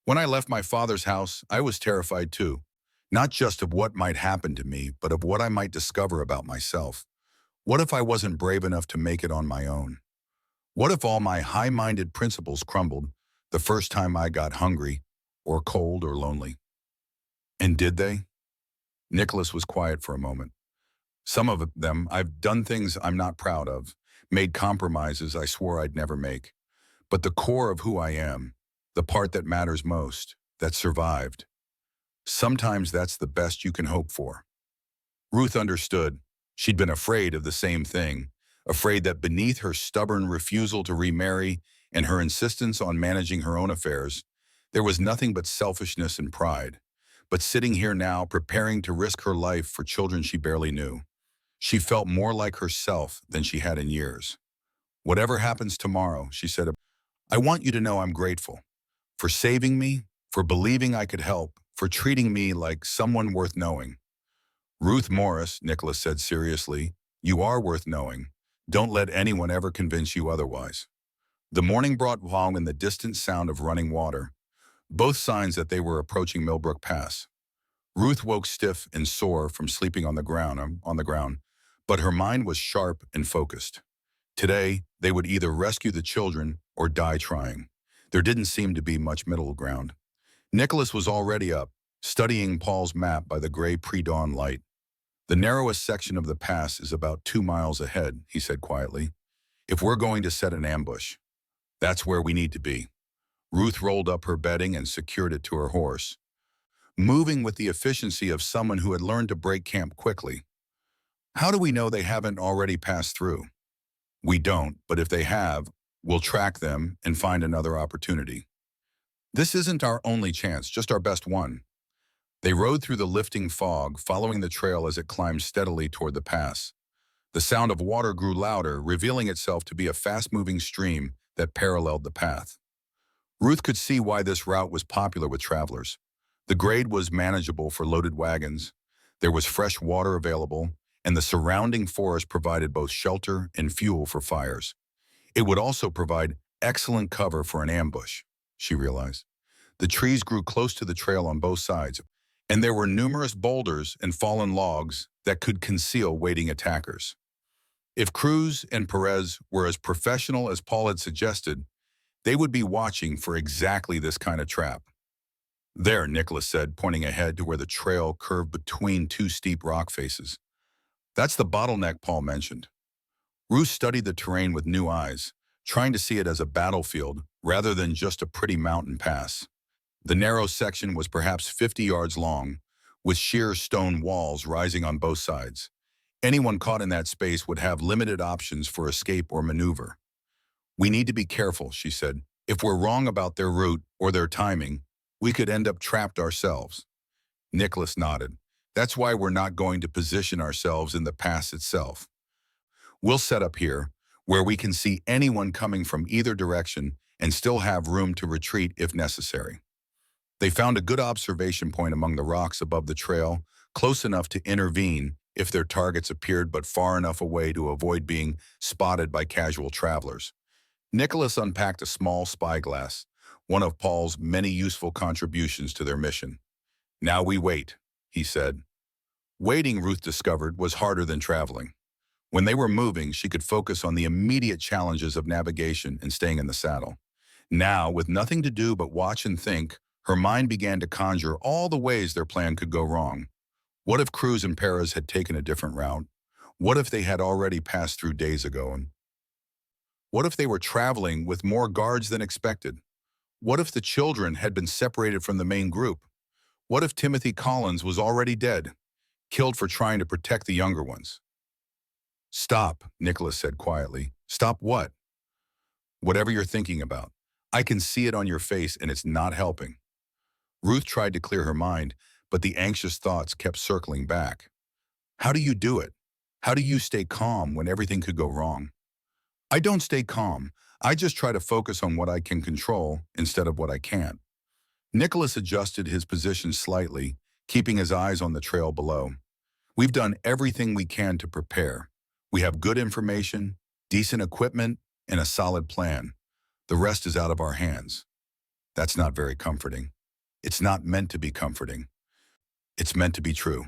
When I left my father's house, I was terrified too. Not just of what might happen to me, but of what I might discover about myself. What if I wasn't brave enough to make it on my own? What if all my high-minded principles crumbled the first time I got hungry or cold or lonely?" "And did they?" Nicholas was quiet for a moment. "Some of them. I've done things I'm not proud of, made compromises I swore I'd never make. But the core of who I am, the part that matters most, that survived, sometimes that's the best you can hope for." Ruth understood. She'd been afraid of the same thing, afraid that beneath her stubborn refusal to remarry and her insistence on managing her own affairs, there was nothing but selfishness and pride. But sitting here now, preparing to risk her life for children she barely knew, she felt more like herself than she had in years. "Whatever happens tomorrow," she said, "I want you to know I'm grateful. For saving me, for believing I could help, for treating me like someone worth knowing." "Ruth Morris," Nicholas said seriously, "you are worth knowing. Don't let anyone ever convince you otherwise." The morning brought along in the distant sound of running water, both signs that they were approaching Millbrook Pass. Ruth woke stiff and sore from sleeping on the ground, but her mind was sharp and focused. Today, they would either rescue the children or die trying. There didn't seem to be much middle ground. Nicholas was already up, studying Paul's map by the gray pre-dawn light. "The narrowest section of the pass is about 2 miles ahead," he said quietly. "If we're going to set an ambush, that's where we need to be." Ruth rolled up her bedding and secured it to her horse, moving with the efficiency of someone who had learned to break camp quickly. "How do we know they haven't already passed through?" "We don't, but if they have, we'll track them and find another opportunity. This isn't our only chance, just our best one." They rode through the lifting fog, following the trail as it climbed steadily toward the pass. The sound of water grew louder, revealing itself to be a fast-moving stream that paralleled the path. Ruth could see why this route was popular with travelers. The grade was manageable for loaded wagons, there was fresh water available, and the surrounding forest provided both shelter and fuel for fires. It would also provide excellent cover for an ambush, she realized. The trees grew close to the trail on both sides, and there were numerous boulders and fallen logs that could conceal waiting attackers. If Cruz and Perez were as professional as Paul had suggested, they would be watching for exactly this kind of trap. "There," Nicholas said, pointing ahead to where the trail curved between two steep rock faces. "That's the bottleneck Paul mentioned." Ruth studied the terrain with new eyes, trying to see it as a battlefield rather than just a pretty mountain pass. The narrow section was perhaps 50 yards long, with sheer stone walls rising on both sides. Anyone caught in that space would have limited options for escape or maneuver. "We need to be careful," she said. "If we're wrong about their route or their timing, We could end up trapped ourselves. Nicholas nodded. That's why we're not going to position ourselves in the pass itself. We'll set up here, where we can see anyone coming from either direction and still have room to retreat if necessary. They found a good observation point among the rocks above the trail, close enough to intervene if their targets appeared but far enough away to avoid being spotted by casual travelers. Nicholas unpacked a small spyglass, one of Paul's many useful contributions to their mission. Now we wait, he said. Waiting, Ruth discovered, was harder than traveling. When they were moving, she could focus on the immediate challenges of navigation and staying in the saddle. Now, with nothing to do but watch and think, her mind began to conjure all the ways their plan could go wrong. What if Cruz and Perez had taken a different route? What if they had already passed through days ago? And what if they were traveling with more guards than expected? What if the children had been separated from the main group? What if Timothy Collins was already dead, killed for trying to protect the younger ones? Stop, Nicholas said quietly. Stop what? Whatever you're thinking about. I can see it on your face and it's not helping. Ruth tried to clear her mind, but the anxious thoughts kept circling back. How do you do it? How do you stay calm when everything could go wrong? I don't stay calm. I just try to focus on what I can control instead of what I can't. Nicholas adjusted his position slightly, keeping his eyes on the trail below. We've done everything we can to prepare. We have good information, decent equipment, and a solid plan. The rest is out of our hands. That's not very comforting. It's not meant to be comforting. It's meant to be true.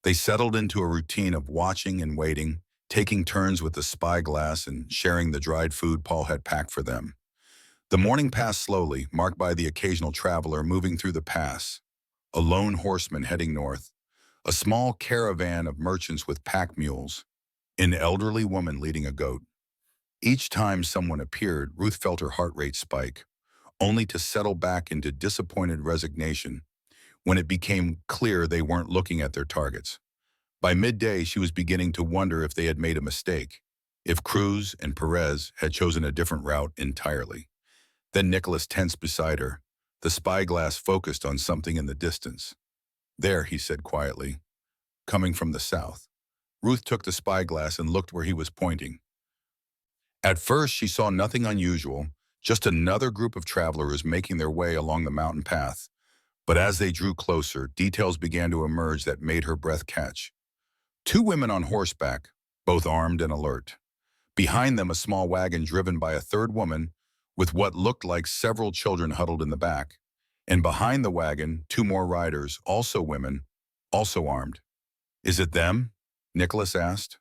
They settled into a routine of watching and waiting, taking turns with the spyglass and sharing the dried food Paul had packed for them. The morning passed slowly, marked by the occasional traveler moving through the pass, a lone horseman heading north, a small caravan of merchants with pack mules, an elderly woman leading a goat. Each time someone appeared, Ruth felt her heart rate spike, only to settle back into disappointed resignation when it became clear they weren't looking at their targets. By midday, she was beginning to wonder if they had made a mistake, if Cruz and Perez had chosen a different route entirely. Then Nicholas tensed beside her, the spyglass focused on something in the distance. There, he said quietly, coming from the south. Ruth took the spyglass and looked where he was pointing. At first, she saw nothing unusual, just another group of travelers making their way along the mountain path. But as they drew closer, details began to emerge that made her breath catch. Two women on horseback, both armed and alert. Behind them, a small wagon driven by a third woman, with what looked like several children huddled in the back. And behind the wagon, two more riders, also women, also armed. Is it them? Nicholas asked.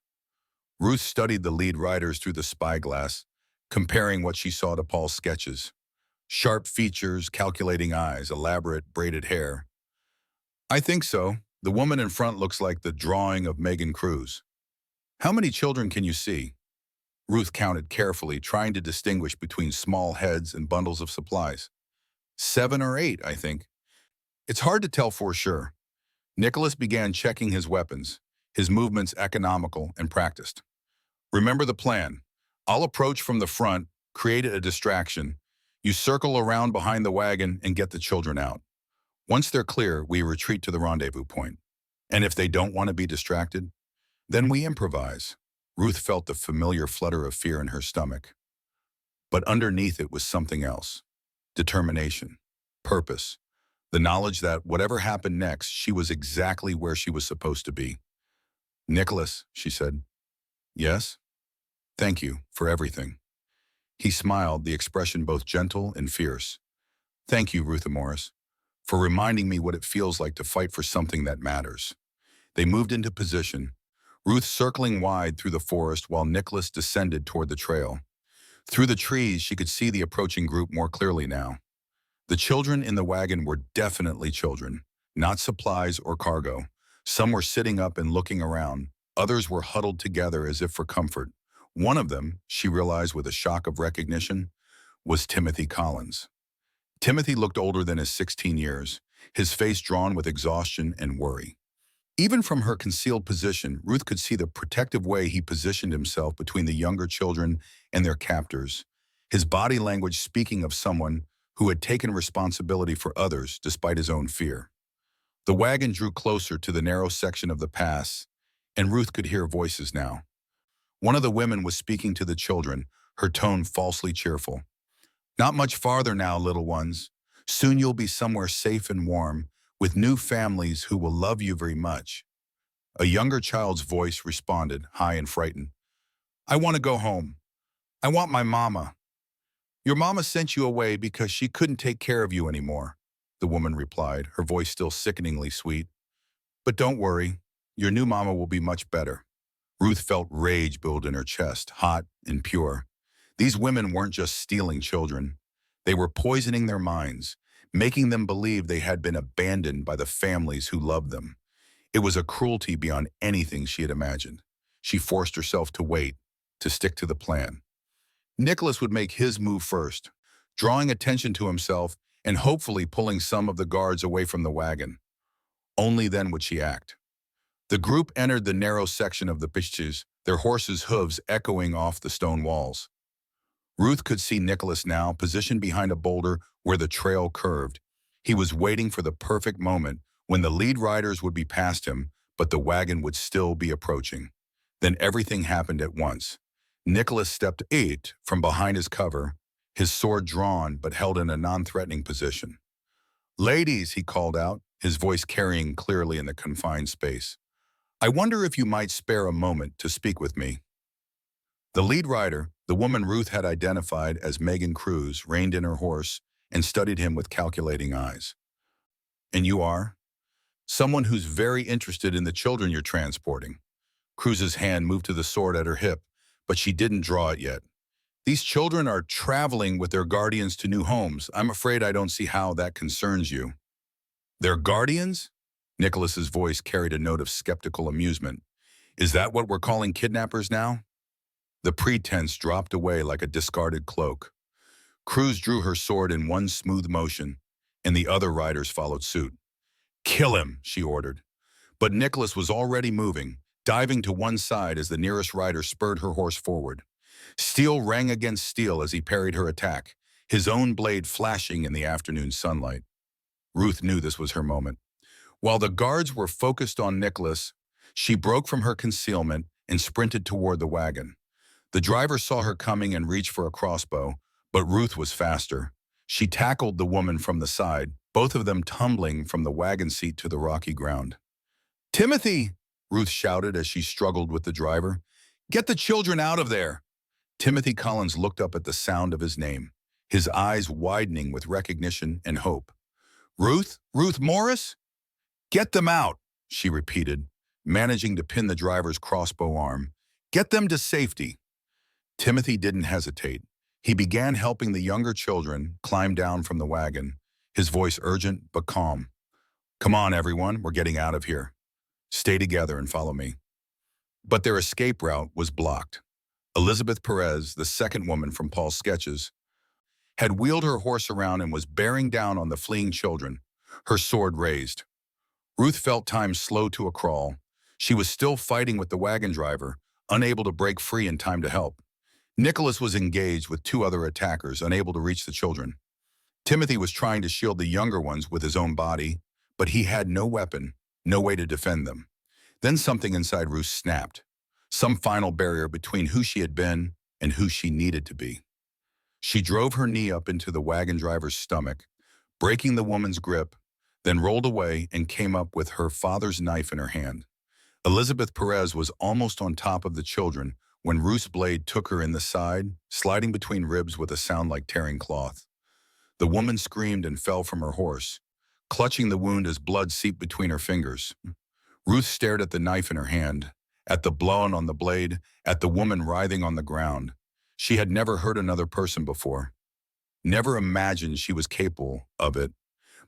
Ruth studied the lead riders through the spyglass, comparing what she saw to Paul's sketches. Sharp features, calculating eyes, elaborate braided hair. I think so. The woman in front looks like the drawing of Megan Cruz. How many children can you see? Ruth counted carefully, trying to distinguish between small heads and bundles of supplies. 7 or 8, I think. It's hard to tell for sure. Nicholas began checking his weapons, his movements economical and practiced. Remember the plan. I'll approach from the front, create a distraction. You circle around behind the wagon and get the children out. Once they're clear, we retreat to the rendezvous point. And if they don't want to be distracted, then we improvise. Ruth felt the familiar flutter of fear in her stomach. But underneath it was something else. Determination, purpose, the knowledge that whatever happened next, she was exactly where she was supposed to be. Nicholas, she said. Yes? Thank you for everything. He smiled, the expression both gentle and fierce. Thank you, Ruth Morris, for reminding me what it feels like to fight for something that matters. They moved into position, Ruth circling wide through the forest while Nicholas descended toward the trail. Through the trees, she could see the approaching group more clearly now. The children in the wagon were definitely children, not supplies or cargo. Some were sitting up and looking around. Others were huddled together as if for comfort. One of them, she realized with a shock of recognition, was Timothy Collins. Timothy looked older than his 16 years, his face drawn with exhaustion and worry. Even from her concealed position, Ruth could see the protective way he positioned himself between the younger children and their captors, his body language speaking of someone who had taken responsibility for others despite his own fear. The wagon drew closer to the narrow section of the pass, and Ruth could hear voices now. One of the women was speaking to the children, her tone falsely cheerful. "Not much farther now, little ones. Soon you'll be somewhere safe and warm, with new families who will love you very much." A younger child's voice responded, high and frightened. "I want to go home. I want my mama." "Your mama sent you away because she couldn't take care of you anymore," the woman replied, her voice still sickeningly sweet. "But don't worry, your new mama will be much better." Ruth felt rage build in her chest, hot and pure. These women weren't just stealing children. They were poisoning their minds, making them believe they had been abandoned by the families who loved them. It was a cruelty beyond anything she had imagined. She forced herself to wait, to stick to the plan. Nicholas would make his move first, drawing attention to himself and hopefully pulling some of the guards away from the wagon. Only then would she act. The group entered the narrow section of the pitches, their horses' hooves echoing off the stone walls. Ruth could see Nicholas now, positioned behind a boulder where the trail curved. He was waiting for the perfect moment when the lead riders would be past him, but the wagon would still be approaching. Then everything happened at once. Nicholas stepped from behind his cover, his sword drawn but held in a non-threatening position. "Ladies," he called out, his voice carrying clearly in the confined space. "I wonder if you might spare a moment to speak with me." The lead rider, the woman Ruth had identified as Megan Cruz, reined in her horse and studied him with calculating eyes. "And you are?" "Someone who's very interested in the children you're transporting." Cruz's hand moved to the sword at her hip, but she didn't draw it yet. "These children are traveling with their guardians to new homes. I'm afraid I don't see how that concerns you." "Their guardians?" Nicholas's voice carried a note of skeptical amusement. "Is that what we're calling kidnappers now?" The pretense dropped away like a discarded cloak. Cruz drew her sword in one smooth motion, and the other riders followed suit. "Kill him," she ordered. But Nicholas was already moving, diving to one side as the nearest rider spurred her horse forward. Steel rang against steel as he parried her attack, his own blade flashing in the afternoon sunlight. Ruth knew this was her moment. While the guards were focused on Nicholas, she broke from her concealment and sprinted toward the wagon. The driver saw her coming and reached for a crossbow, but Ruth was faster. She tackled the woman from the side, both of them tumbling from the wagon seat to the rocky ground. "Timothy!" Ruth shouted as she struggled with the driver. "Get the children out of there!" Timothy Collins looked up at the sound of his name, his eyes widening with recognition and hope. "Ruth? Ruth Morris?" "Get them out," she repeated, managing to pin the driver's crossbow arm. "Get them to safety." Timothy didn't hesitate. He began helping the younger children climb down from the wagon, his voice urgent but calm. "Come on, everyone, we're getting out of here. Stay together and follow me." But their escape route was blocked. Elizabeth Perez, the second woman from Paul's sketches, had wheeled her horse around and was bearing down on the fleeing children, her sword raised. Ruth felt time slow to a crawl. She was still fighting with the wagon driver, unable to break free in time to help. Nicholas was engaged with two other attackers, unable to reach the children. Timothy was trying to shield the younger ones with his own body, but he had no weapon, no way to defend them. Then something inside Ruth snapped, some final barrier between who she had been and who she needed to be. She drove her knee up into the wagon driver's stomach, breaking the woman's grip, then rolled away and came up with her father's knife in her hand. Elizabeth Perez was almost on top of the children when Ruth's blade took her in the side, sliding between ribs with a sound like tearing cloth. The woman screamed and fell from her horse, clutching the wound as blood seeped between her fingers. Ruth stared at the knife in her hand, at the blow on the blade, at the woman writhing on the ground. She had never hurt another person before, never imagined she was capable of it.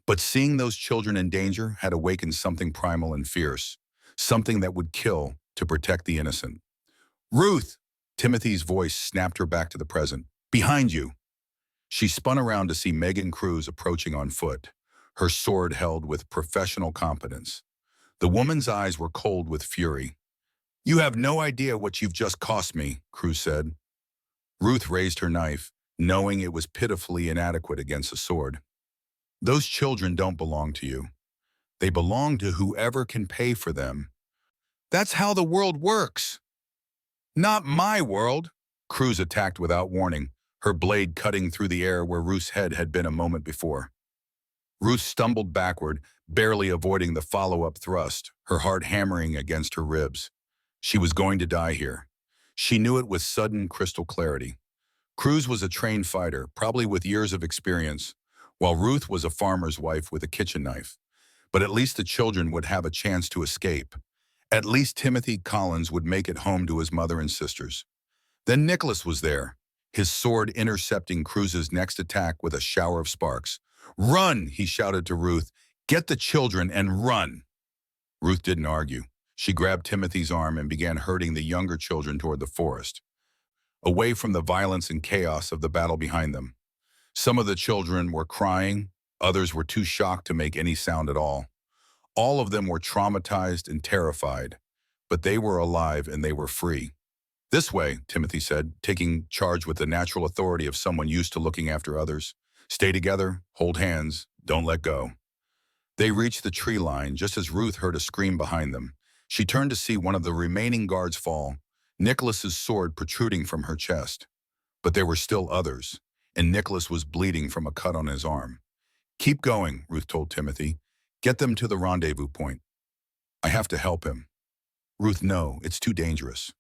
But seeing those children in danger had awakened something primal and fierce, something that would kill to protect the innocent. "Ruth!" Timothy's voice snapped her back to the present. "Behind you!" She spun around to see Megan Cruz approaching on foot, her sword held with professional competence. The woman's eyes were cold with fury. "You have no idea what you've just cost me," Cruz said. Ruth raised her knife, knowing it was pitifully inadequate against a sword. Those children don't belong to you. They belong to whoever can pay for them. That's how the world works. Not my world. Cruz attacked without warning, her blade cutting through the air where Ruth's head had been a moment before. Ruth stumbled backward, barely avoiding the follow-up thrust, her heart hammering against her ribs. She was going to die here. She knew it with sudden crystal clarity. Cruz was a trained fighter, probably with years of experience, while Ruth was a farmer's wife with a kitchen knife. But at least the children would have a chance to escape. At least Timothy Collins would make it home to his mother and sisters. Then Nicholas was there, his sword intercepting Cruz's next attack with a shower of sparks. "Run!" he shouted to Ruth. "Get the children and run!" Ruth didn't argue. She grabbed Timothy's arm and began herding the younger children toward the forest, away from the violence and chaos of the battle behind them. Some of the children were crying, others were too shocked to make any sound at all. All of them were traumatized and terrified, but they were alive and they were free. "This way," Timothy said, taking charge with the natural authority of someone used to looking after others. "Stay together, hold hands, don't let go." They reached the tree line just as Ruth heard a scream behind them. She turned to see one of the remaining guards fall, Nicholas's sword protruding from her chest. But there were still others, and Nicholas was bleeding from a cut on his arm. "Keep going," Ruth told Timothy. "Get them to the rendezvous point." "I have to help him." "Ruth, no, it's too dangerous."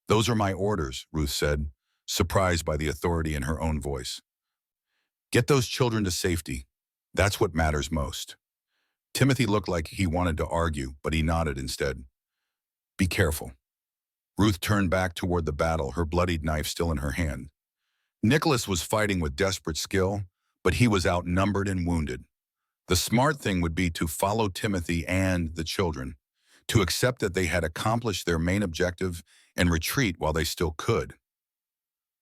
"Those are my orders," Ruth said, surprised by the authority in her own voice. "Get those children to safety. That's what matters most." Timothy looked like he wanted to argue, but he nodded instead. "Be careful." Ruth turned back toward the battle, her bloodied knife still in her hand. Nicholas was fighting with desperate skill, but he was outnumbered and wounded. The smart thing would be to follow Timothy and the children, to accept that they had accomplished their main objective and retreat while they still could.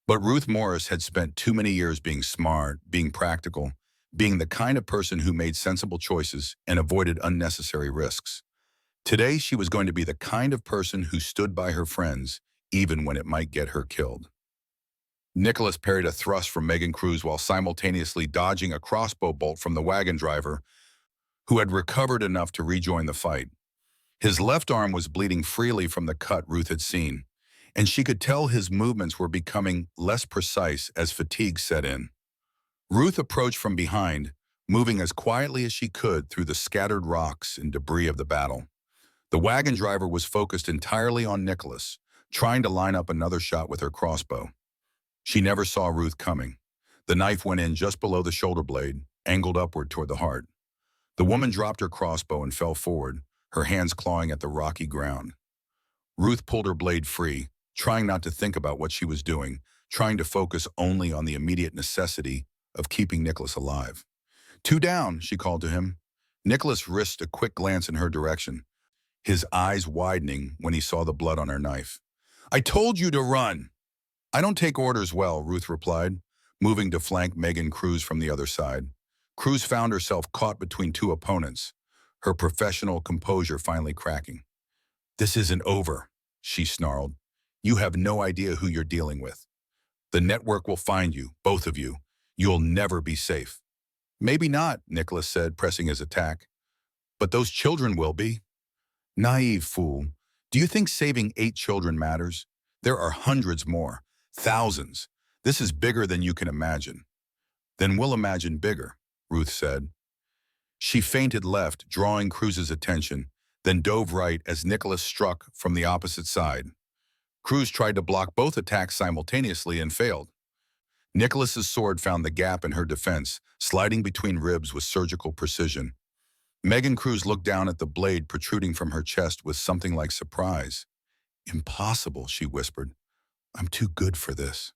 But Ruth Morris had spent too many years being smart, being practical, being the kind of person who made sensible choices and avoided unnecessary risks. Today, she was going to be the kind of person who stood by her friends, even when it might get her killed. Nicholas parried a thrust from Megan Cruz while simultaneously dodging a crossbow bolt from the wagon driver, who had recovered enough to rejoin the fight. His left arm was bleeding freely from the cut Ruth had seen, and she could tell his movements were becoming less precise as fatigue set in. Ruth approached from behind, moving as quietly as she could through the scattered rocks and debris of the battle. The wagon driver was focused entirely on Nicholas, trying to line up another shot with her crossbow. She never saw Ruth coming. The knife went in just below the shoulder blade, angled upward toward the heart. The woman dropped her crossbow and fell forward, her hands clawing at the rocky ground. Ruth pulled her blade free, trying not to think about what she was doing, trying to focus only on the immediate necessity of keeping Nicholas alive. "Two down," she called to him. Nicholas risked a quick glance in her direction, his eyes widening when he saw the blood on her knife. "I told you to run." "I don't take orders well," Ruth replied, moving to flank Megan Cruz from the other side. Cruz found herself caught between two opponents, her professional composure finally cracking. "This isn't over," she snarled. "You have no idea who you're dealing with. The network will find you, both of you. You'll never be safe." "Maybe not," Nicholas said, pressing his attack. "But those children will be." "Naive fool. Do you think saving 8 children matters? There are hundreds more, thousands. This is bigger than you can imagine." "Then we'll imagine bigger," Ruth said. She feinted left, drawing Cruz's attention, then dove right as Nicholas struck from the opposite side. Cruz tried to block both attacks simultaneously and failed. Nicholas's sword found the gap in her defense, sliding between ribs with surgical precision. Megan Cruz looked down at the blade protruding from her chest with something like surprise. "Impossible," she whispered. "I'm too good for this."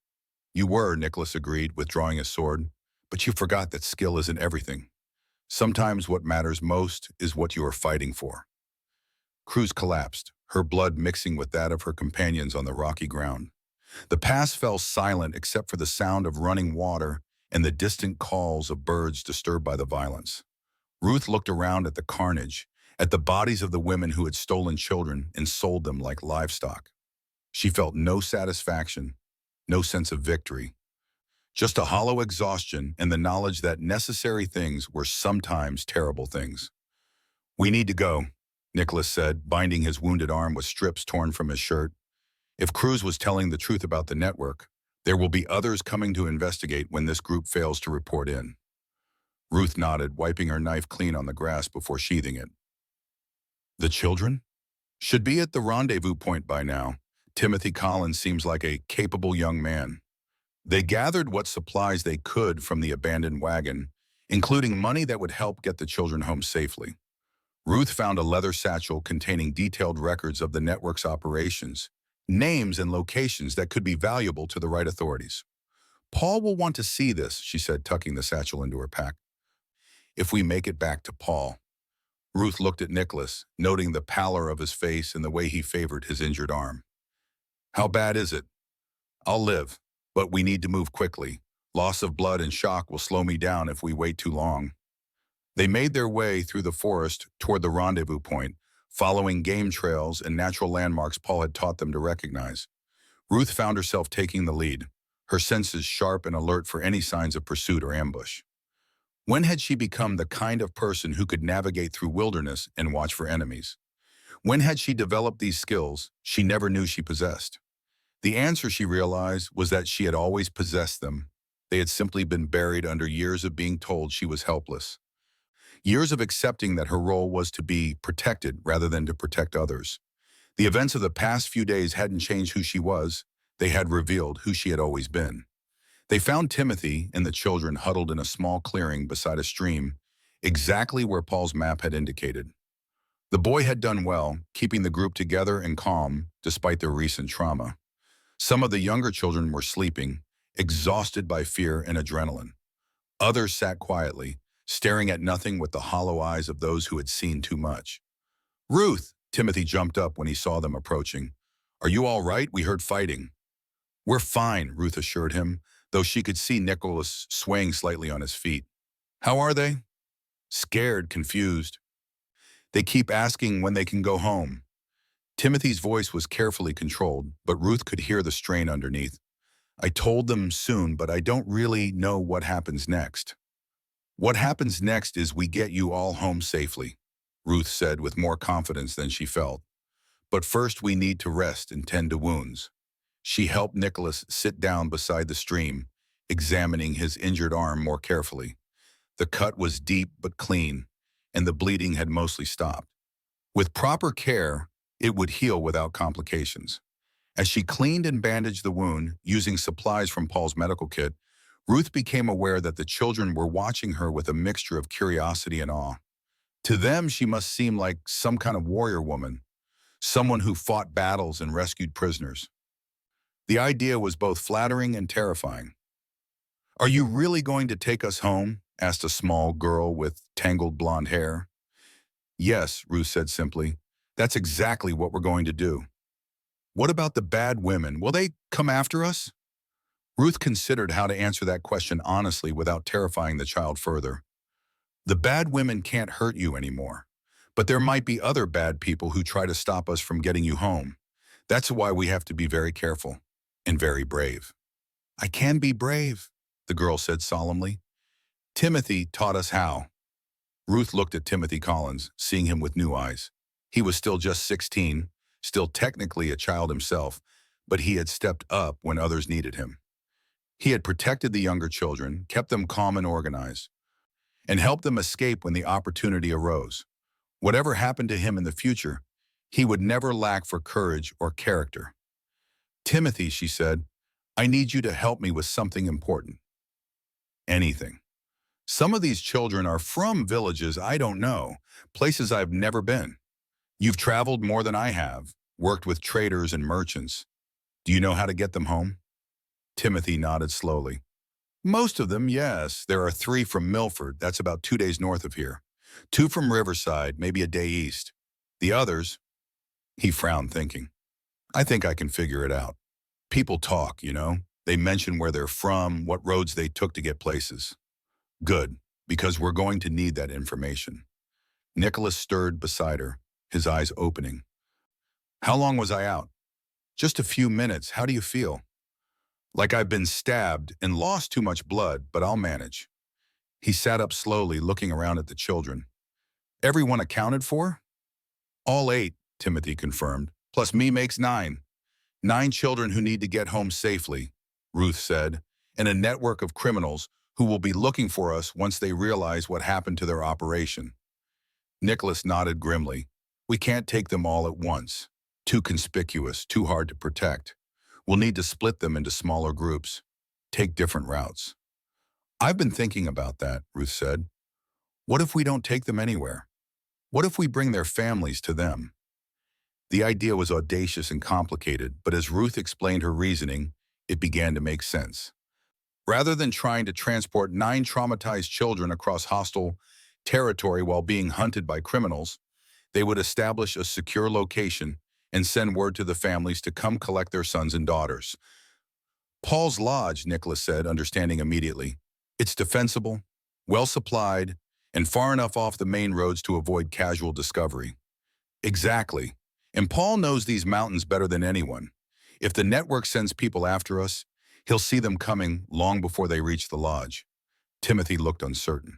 "You were," Nicholas agreed, withdrawing his sword. "But you forgot that skill isn't everything. Sometimes what matters most is what you are fighting for." Cruz collapsed, her blood mixing with that of her companions on the rocky ground. The pass fell silent except for the sound of running water and the distant calls of birds disturbed by the violence. Ruth looked around at the carnage, at the bodies of the women who had stolen children and sold them like livestock. She felt no satisfaction, no sense of victory, Just a hollow exhaustion and the knowledge that necessary things were sometimes terrible things. "We need to go," Nicholas said, binding his wounded arm with strips torn from his shirt. "If Cruz was telling the truth about the network, there will be others coming to investigate when this group fails to report in." Ruth nodded, wiping her knife clean on the grass before sheathing it. "The children? Should be at the rendezvous point by now. Timothy Collins seems like a capable young man." They gathered what supplies they could from the abandoned wagon, including money that would help get the children home safely. Ruth found a leather satchel containing detailed records of the network's operations, names and locations that could be valuable to the right authorities. "Paul will want to see this," she said, tucking the satchel into her pack. "If we make it back to Paul." Ruth looked at Nicholas, noting the pallor of his face and the way he favored his injured arm. "How bad is it?" "I'll live, but we need to move quickly. Loss of blood and shock will slow me down if we wait too long." They made their way through the forest toward the rendezvous point, following game trails and natural landmarks Paul had taught them to recognize. Ruth found herself taking the lead, her senses sharp and alert for any signs of pursuit or ambush. When had she become the kind of person who could navigate through wilderness and watch for enemies? When had she developed these skills she never knew she possessed? The answer, she realized, was that she had always possessed them. They had simply been buried under years of being told she was helpless. Years of accepting that her role was to be protected rather than to protect others. The events of the past few days hadn't changed who she was. They had revealed who she had always been. They found Timothy and the children huddled in a small clearing beside a stream, exactly where Paul's map had indicated. The boy had done well, keeping the group together and calm despite their recent trauma. Some of the younger children were sleeping, exhausted by fear and adrenaline. Others sat quietly, staring at nothing with the hollow eyes of those who had seen too much. "Ruth!" Timothy jumped up when he saw them approaching. "Are you all right? We heard fighting." "We're fine," Ruth assured him, though she could see Nicholas swaying slightly on his feet. "How are they?" "Scared, confused. They keep asking when they can go home." Timothy's voice was carefully controlled, but Ruth could hear the strain underneath. "I told them soon, but I don't really know what happens next." "What happens next is we get you all home safely," Ruth said with more confidence than she felt. "But first we need to rest and tend to wounds." She helped Nicholas sit down beside the stream, examining his injured arm more carefully. The cut was deep but clean, and the bleeding had mostly stopped. With proper care, it would heal without complications. As she cleaned and bandaged the wound, using supplies from Paul's medical kit, Ruth became aware that the children were watching her with a mixture of curiosity and awe. To them, she must seem like some kind of warrior woman, someone who fought battles and rescued prisoners. The idea was both flattering and terrifying. "Are you really going to take us home?" asked a small girl with tangled blonde hair. "Yes," Ruth said simply. "That's exactly what we're going to do." "What about the bad women? Will they come after us?" Ruth considered how to answer that question honestly without terrifying the child further. "The bad women can't hurt you anymore, but there might be other bad people who try to stop us from getting you home. That's why we have to be very careful and very brave." "I can be brave," the girl said solemnly. "Timothy taught us how." Ruth looked at Timothy Collins, seeing him with new eyes. He was still just 16, still technically a child himself, but he had stepped up when others needed him. He had protected the younger children, kept them calm and organized, and helped them escape when the opportunity arose. Whatever happened to him in the future, he would never lack for courage or character. "Timothy," she said, "I need you to help me with something important." "Anything." "Some of these children are from villages I don't know, places I've never been. You've traveled more than I have, worked with traders and merchants. Do you know how to get them home?" Timothy nodded slowly. "Most of them, yes. There are 3 from Milford, that's about 2 days north of here. 2 from Riverside, maybe a day east. The others," he frowned thinking, "I think I can figure it out. People talk, you know. They mention where they're from, what roads they took to get places." "Good, because we're going to need that information." Nicholas stirred beside her, his eyes opening. "How long was I out?" "Just a few minutes. How do you feel?" Like I've been stabbed and lost too much blood, but I'll manage. He sat up slowly, looking around at the children. Everyone accounted for? All 8, Timothy confirmed, plus me makes 9. 9 children who need to get home safely, Ruth said, and a network of criminals who will be looking for us once they realize what happened to their operation. Nicholas nodded grimly. We can't take them all at once. Too conspicuous, too hard to protect. We'll need to split them into smaller groups. Take different routes. I've been thinking about that, Ruth said. What if we don't take them anywhere? What if we bring their families to them? The idea was audacious and complicated, but as Ruth explained her reasoning, it began to make sense. Rather than trying to transport 9 traumatized children across hostile territory while being hunted by criminals, they would establish a secure location and send word to the families to come collect their sons and daughters. Paul's Lodge, Nicholas said, understanding immediately. It's defensible, well-supplied, and far enough off the main roads to avoid casual discovery. Exactly. And Paul knows these mountains better than anyone. If the network sends people after us, he'll see them coming long before they reach the lodge. Timothy looked uncertain.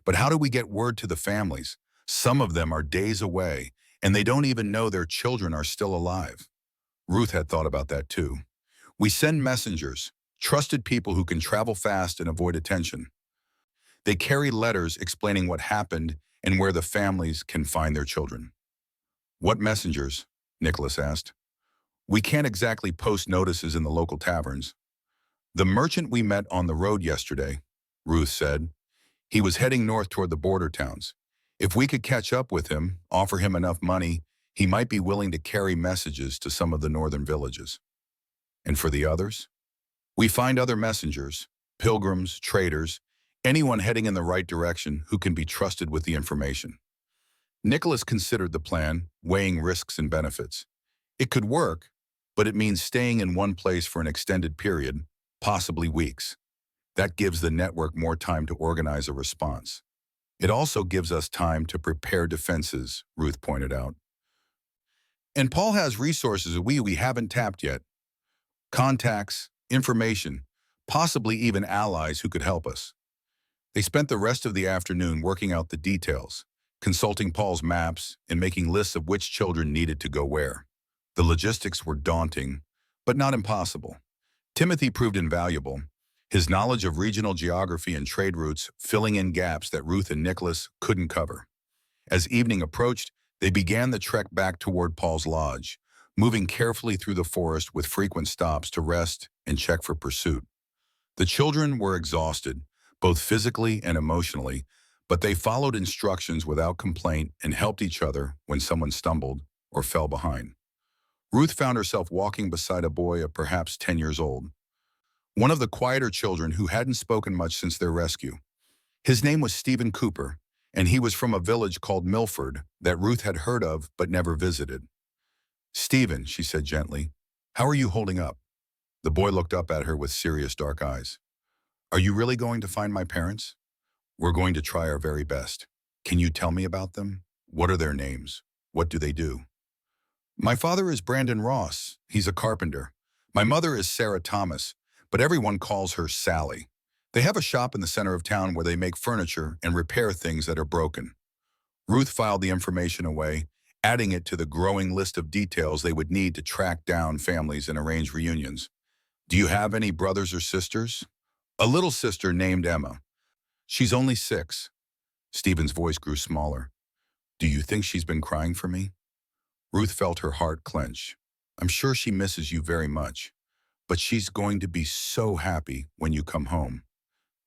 But how do we get word to the families? Some of them are days away, and they don't even know their children are still alive. Ruth had thought about that too. We send messengers, trusted people who can travel fast and avoid attention. They carry letters explaining what happened and where the families can find their children. What messengers? Nicholas asked. We can't exactly post notices in the local taverns. The merchant we met on the road yesterday, Ruth said. He was heading north toward the border towns. If we could catch up with him, offer him enough money, he might be willing to carry messages to some of the northern villages. And for the others? We find other messengers, pilgrims, traders, anyone heading in the right direction who can be trusted with the information. Nicholas considered the plan, weighing risks and benefits. It could work, but it means staying in one place for an extended period, possibly weeks. That gives the network more time to organize a response. It also gives us time to prepare defenses, Ruth pointed out. And Paul has resources we haven't tapped yet. Contacts, information, possibly even allies who could help us. They spent the rest of the afternoon working out the details, consulting Paul's maps and making lists of which children needed to go where. The logistics were daunting, but not impossible. Timothy proved invaluable, his knowledge of regional geography and trade routes filling in gaps that Ruth and Nicholas couldn't cover. As evening approached, they began the trek back toward Paul's Lodge, moving carefully through the forest with frequent stops to rest and check for pursuit. The children were exhausted, both physically and emotionally, but they followed instructions without complaint and helped each other when someone stumbled or fell behind. Ruth found herself walking beside a boy of perhaps 10 years old, one of the quieter children who hadn't spoken much since their rescue. His name was Stephen Cooper, and he was from a village called Milford that Ruth had heard of but never visited. Stephen, she said gently, how are you holding up? The boy looked up at her with serious dark eyes. Are you really going to find my parents? We're going to try our very best. Can you tell me about them? What are their names? What do they do? My father is Brandon Ross. He's a carpenter. My mother is Sarah Thomas, but everyone calls her Sally. They have a shop in the center of town where they make furniture and repair things that are broken. Ruth filed the information away, adding it to the growing list of details they would need to track down families and arrange reunions. Do you have any brothers or sisters? A little sister named Emma. She's only 6. Stephen's voice grew smaller. Do you think she's been crying for me? Ruth felt her heart clench. I'm sure she misses you very much, but she's going to be so happy when you come home.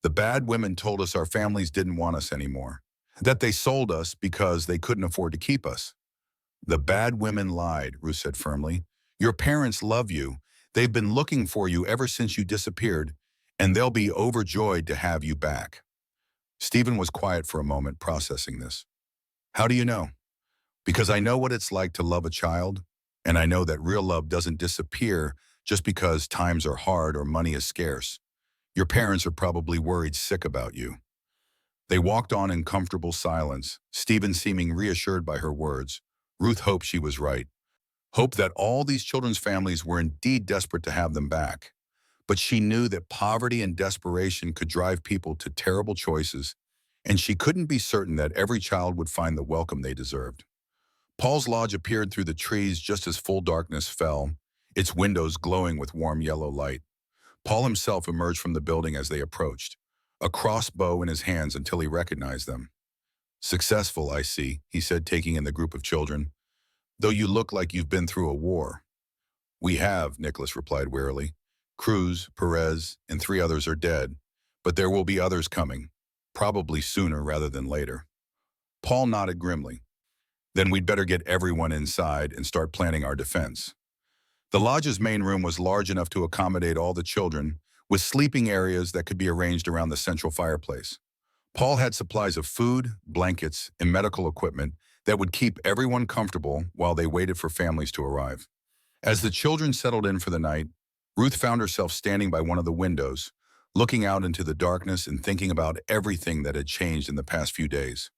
The bad women told us our families didn't want us anymore, that they sold us because they couldn't afford to keep us. The bad women lied, Ruth said firmly. Your parents love you. They've been looking for you ever since you disappeared, and they'll be overjoyed to have you back. Stephen was quiet for a moment, processing this. How do you know? Because I know what it's like to love a child, and I know that real love doesn't disappear just because times are hard or money is scarce. Your parents are probably worried sick about you. They walked on in comfortable silence, Stephen seeming reassured by her words. Ruth hoped she was right. Hoped that all these children's families were indeed desperate to have them back. But she knew that poverty and desperation could drive people to terrible choices, and she couldn't be certain that every child would find the welcome they deserved. Paul's lodge appeared through the trees just as full darkness fell, its windows glowing with warm yellow light. Paul himself emerged from the building as they approached, a crossbow in his hands until he recognized them. "Successful, I see," he said, taking in the group of children, "though you look like you've been through a war." "We have," Nicholas replied wearily. "Cruz, Perez, and 3 others are dead, but there will be others coming, probably sooner rather than later." Paul nodded grimly. "Then we'd better get everyone inside and start planning our defense." The lodge's main room was large enough to accommodate all the children, with sleeping areas that could be arranged around the central fireplace. Paul had supplies of food, blankets, and medical equipment that would keep everyone comfortable while they waited for families to arrive. As the children settled in for the night, Ruth found herself standing by one of the windows, looking out into the darkness and thinking about everything that had changed in the past few days.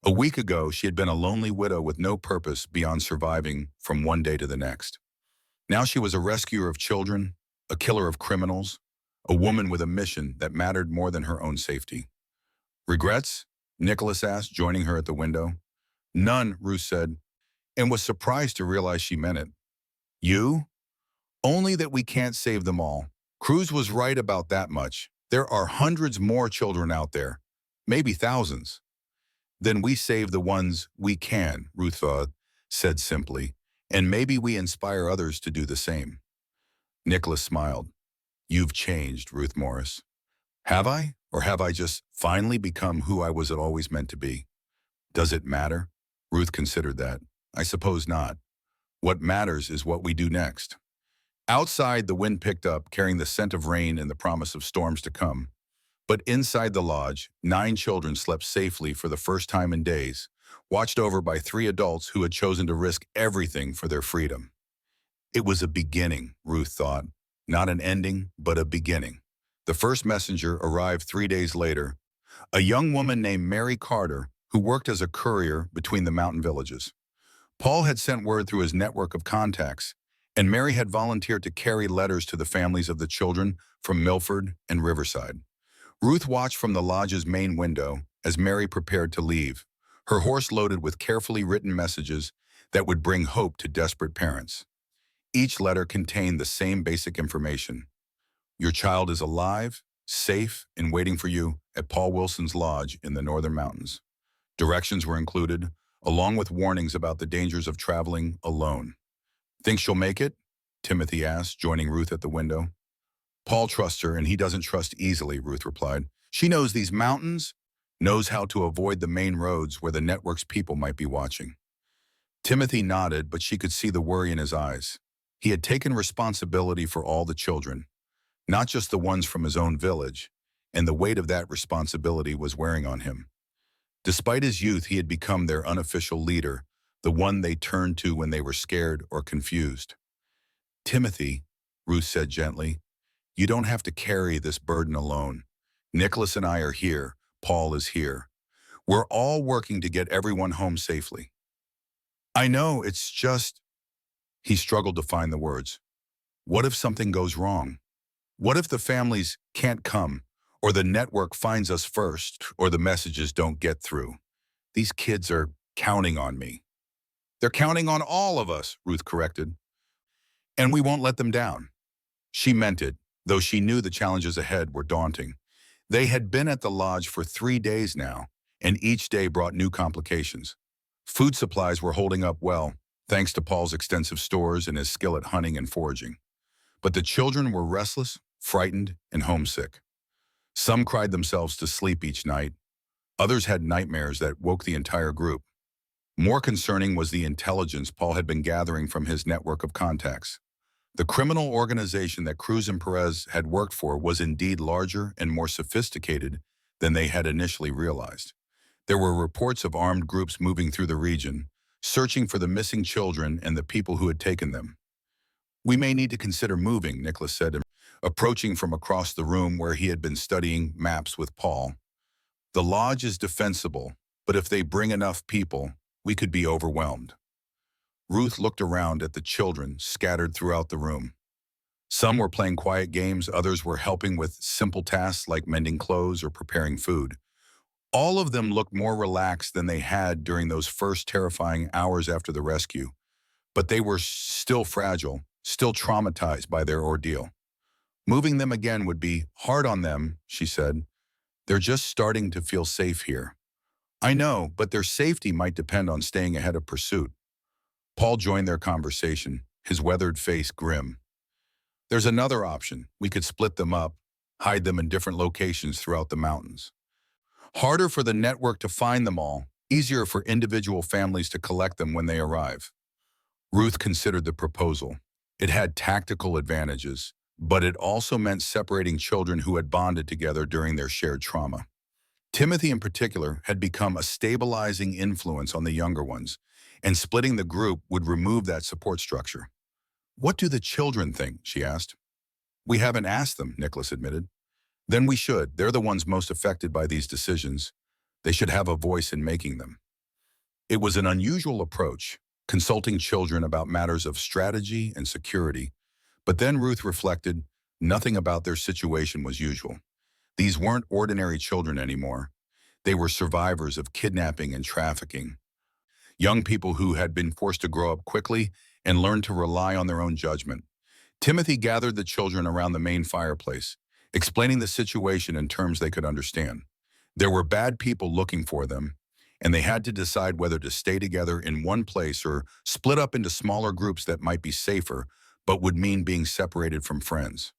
A week ago, she had been a lonely widow with no purpose beyond surviving from one day to the next. Now she was a rescuer of children, a killer of criminals, a woman with a mission that mattered more than her own safety. "Regrets?" Nicholas asked, joining her at the window. "None," Ruth said, and was surprised to realize she meant it. "You?" "Only that we can't save them all. Cruz was right about that much. There are hundreds more children out there, maybe thousands." "Then we save the ones we can," Ruth said simply, "and maybe we inspire others to do the same." Nicholas smiled. "You've changed, Ruth Morris." "Have I? Or have I just finally become who I was always meant to be?" "Does it matter?" Ruth considered that. "I suppose not. What matters is what we do next." Outside, the wind picked up, carrying the scent of rain and the promise of storms to come. But inside the lodge, 9 children slept safely for the first time in days, watched over by 3 adults who had chosen to risk everything for their freedom. It was a beginning, Ruth thought. Not an ending, but a beginning. The first messenger arrived 3 days later, a young woman named Mary Carter, who worked as a courier between the mountain villages. Paul had sent word through his network of contacts, and Mary had volunteered to carry letters to the families of the children from Milford and Riverside. Ruth watched from the lodge's main window as Mary prepared to leave, her horse loaded with carefully written messages that would bring hope to desperate parents. Each letter contained the same basic information. Your child is alive, safe, and waiting for you at Paul Wilson's lodge in the northern mountains. Directions were included, along with warnings about the dangers of traveling alone. "Think she'll make it?" Timothy asked, joining Ruth at the window. "Paul trusts her, and he doesn't trust easily," Ruth replied. "She knows these mountains, knows how to avoid the main roads where the network's people might be watching." Timothy nodded, but she could see the worry in his eyes. He had taken responsibility for all the children, not just the ones from his own village, and the weight of that responsibility was wearing on him. Despite his youth, he had become their unofficial leader, the one they turned to when they were scared or confused. "Timothy," Ruth said gently, "you don't have to carry this burden alone. Nicholas and I are here. Paul is here. We're all working to get everyone home safely." "I know, it's just—" He struggled to find the words. "What if something goes wrong? What if the families can't come, or the network finds us first, or the messages don't get through? These kids are counting on me." "They're counting on all of us," Ruth corrected. "And we won't let them down." She meant it, though she knew the challenges ahead were daunting. They had been at the lodge for 3 days now, and each day brought new complications. Food supplies were holding up well, thanks to Paul's extensive stores and his skill at hunting and foraging. But the children were restless, frightened, and homesick. Some cried themselves to sleep each night. Others had nightmares that woke the entire group. More concerning was the intelligence Paul had been gathering from his network of contacts. The criminal organization that Cruz and Perez had worked for was indeed larger and more sophisticated than they had initially realized. There were reports of armed groups moving through the region, searching for the missing children and the people who had taken them. "We may need to consider moving," Nicholas said, approaching from across the room where he had been studying maps with Paul. "The lodge is defensible, but if they bring enough people, we could be overwhelmed." Ruth looked around at the children scattered throughout the room. Some were playing quiet games, others were helping with simple tasks like mending clothes or preparing food. All of them looked more relaxed than they had during those first terrifying hours after the rescue, but they were still fragile, still traumatized by their ordeal. Moving them again would be hard on them, she said. They're just starting to feel safe here. I know, but their safety might depend on staying ahead of pursuit. Paul joined their conversation, his weathered face grim. There's another option. We could split them up, hide them in different locations throughout the mountains. Harder for the network to find them all, easier for individual families to collect them when they arrive. Ruth considered the proposal. It had tactical advantages, but it also meant separating children who had bonded together during their shared trauma. Timothy, in particular, had become a stabilizing influence on the younger ones, and splitting the group would remove that support structure. What do the children think? She asked. We haven't asked them, Nicholas admitted. Then we should. They're the ones most affected by these decisions. They should have a voice in making them. It was an unusual approach, consulting children about matters of strategy and security. But then Ruth reflected, nothing about their situation was usual. These weren't ordinary children anymore. They were survivors of kidnapping and trafficking. Young people who had been forced to grow up quickly and learn to rely on their own judgment. Timothy gathered the children around the main fireplace, explaining the situation in terms they could understand. There were bad people looking for them, and they had to decide whether to stay together in one place or split up into smaller groups that might be safer, but would mean being separated from friends.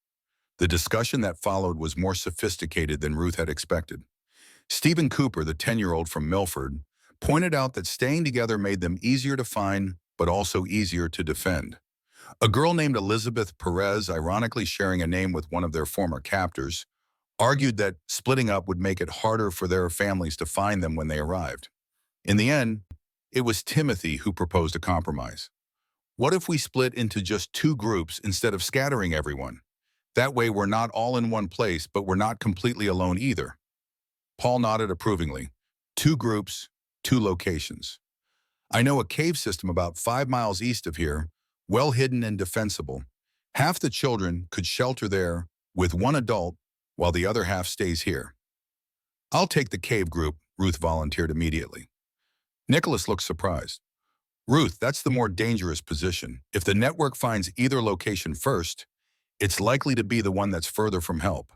The discussion that followed was more sophisticated than Ruth had expected. Stephen Cooper, the 10-year-old from Milford, pointed out that staying together made them easier to find, but also easier to defend. A girl named Elizabeth Perez, ironically sharing a name with one of their former captors, argued that splitting up would make it harder for their families to find them when they arrived. In the end, it was Timothy who proposed a compromise. What if we split into just 2 groups instead of scattering everyone? That way we're not all in one place, but we're not completely alone either. Paul nodded approvingly. 2 groups, 2 locations. I know a cave system about 5 miles east of here, well hidden and defensible. Half the children could shelter there with 1 adult while the other half stays here. I'll take the cave group, Ruth volunteered immediately. Nicholas looked surprised. Ruth, that's the more dangerous position. If the network finds either location first, it's likely to be the one that's further from help,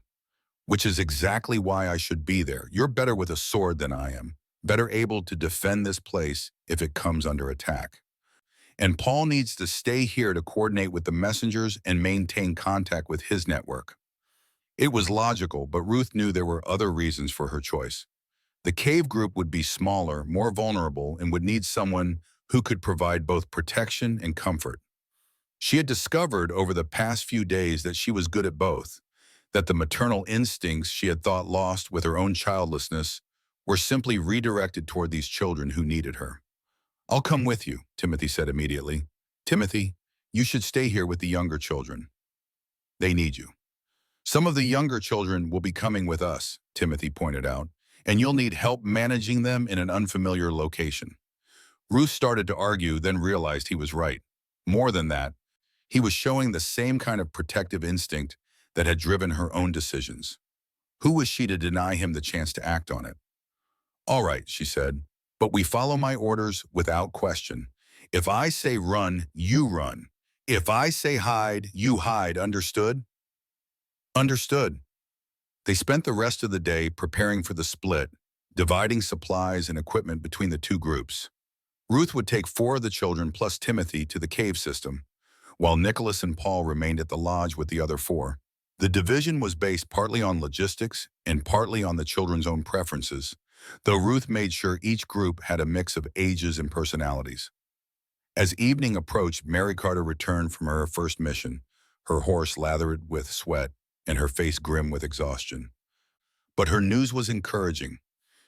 which is exactly why I should be there. You're better with a sword than I am, better able to defend this place if it comes under attack. And Paul needs to stay here to coordinate with the messengers and maintain contact with his network. It was logical, but Ruth knew there were other reasons for her choice. The cave group would be smaller, more vulnerable, and would need someone who could provide both protection and comfort. She had discovered over the past few days that she was good at both, that the maternal instincts she had thought lost with her own childlessness were simply redirected toward these children who needed her. I'll come with you, Timothy said immediately. Timothy, you should stay here with the younger children. They need you. Some of the younger children will be coming with us, Timothy pointed out, and you'll need help managing them in an unfamiliar location. Ruth started to argue, then realized he was right. More than that, he was showing the same kind of protective instinct that had driven her own decisions. Who was she to deny him the chance to act on it? All right, she said, but we follow my orders without question. If I say run, you run. If I say hide, you hide, understood? Understood. They spent the rest of the day preparing for the split, dividing supplies and equipment between the 2 groups. Ruth would take 4 of the children plus Timothy to the cave system, while Nicholas and Paul remained at the lodge with the other 4. The division was based partly on logistics and partly on the children's own preferences, though Ruth made sure each group had a mix of ages and personalities. As evening approached, Mary Carter returned from her first mission, her horse lathered with sweat and her face grim with exhaustion. But her news was encouraging.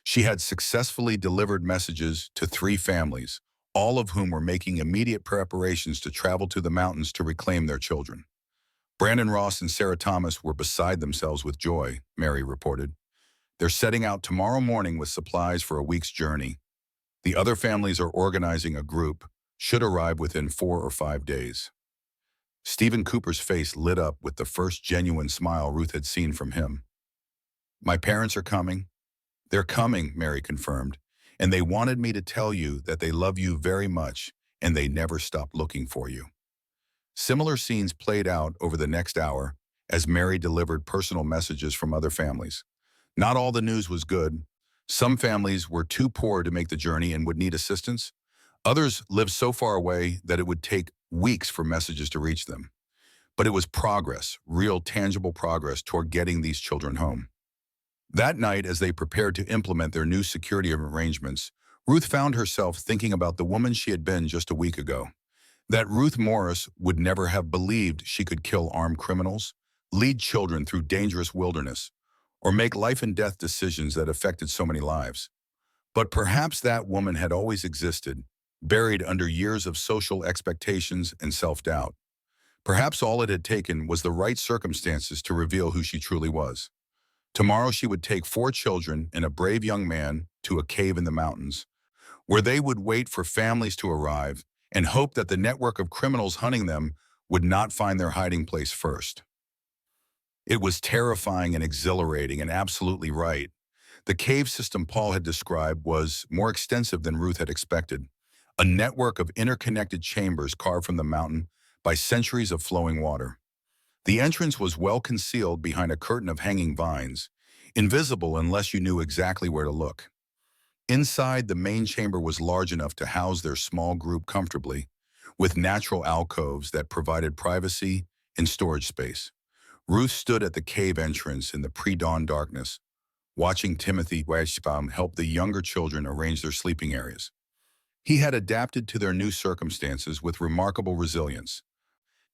She had successfully delivered messages to 3 families, all of whom were making immediate preparations to travel to the mountains to reclaim their children. Brandon Ross and Sarah Thomas were beside themselves with joy, Mary reported. They're setting out tomorrow morning with supplies for a week's journey. The other families are organizing a group, should arrive within 4 or 5 days. Stephen Cooper's face lit up with the first genuine smile Ruth had seen from him. "My parents are coming." "They're coming," Mary confirmed, "and they wanted me to tell you that they love you very much and they never stop looking for you." Similar scenes played out over the next hour as Mary delivered personal messages from other families. Not all the news was good. Some families were too poor to make the journey and would need assistance. Others lived so far away that it would take weeks for messages to reach them. But it was progress, real tangible progress toward getting these children home. That night, as they prepared to implement their new security arrangements, Ruth found herself thinking about the woman she had been just a week ago. That Ruth Morris would never have believed she could kill armed criminals, lead children through dangerous wilderness, or make life and death decisions that affected so many lives. But perhaps that woman had always existed, buried under years of social expectations and self-doubt. Perhaps all it had taken was the right circumstances to reveal who she truly was. Tomorrow she would take 4 children and a brave young man to a cave in the mountains, where they would wait for families to arrive and hope that the network of criminals hunting them would not find their hiding place first. It was terrifying and exhilarating and absolutely right. The cave system Paul had described was more extensive than Ruth had expected, a network of interconnected chambers carved from the mountain by centuries of flowing water. The entrance was well concealed behind a curtain of hanging vines, invisible unless you knew exactly where to look. Inside, the main chamber was large enough to house their small group comfortably, with natural alcoves that provided privacy and storage space. Ruth stood at the cave entrance in the pre-dawn darkness, watching Timothy Weisbaum help the younger children arrange their sleeping areas. He had adapted to their new circumstances with remarkable resilience,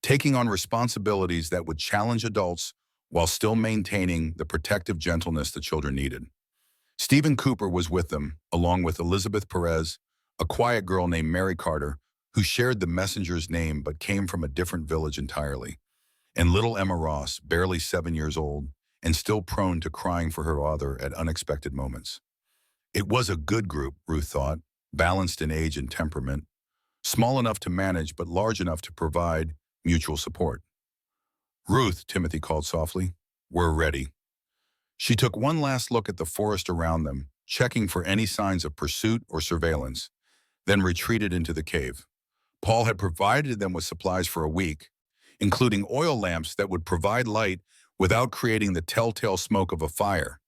taking on responsibilities that would challenge adults while still maintaining the protective gentleness the children needed. Stephen Cooper was with them, along with Elizabeth Perez, a quiet girl named Mary Carter, who shared the messenger's name but came from a different village entirely, and little Emma Ross, barely 7 years old, and still prone to crying for her father at unexpected moments. It was a good group, Ruth thought, balanced in age and temperament, small enough to manage but large enough to provide mutual support. "Ruth," Timothy called softly, "we're ready." She took one last look at the forest around them, checking for any signs of pursuit or surveillance, then retreated into the cave. Paul had provided them with supplies for a week, including oil lamps that would provide light without creating the telltale smoke of a fire.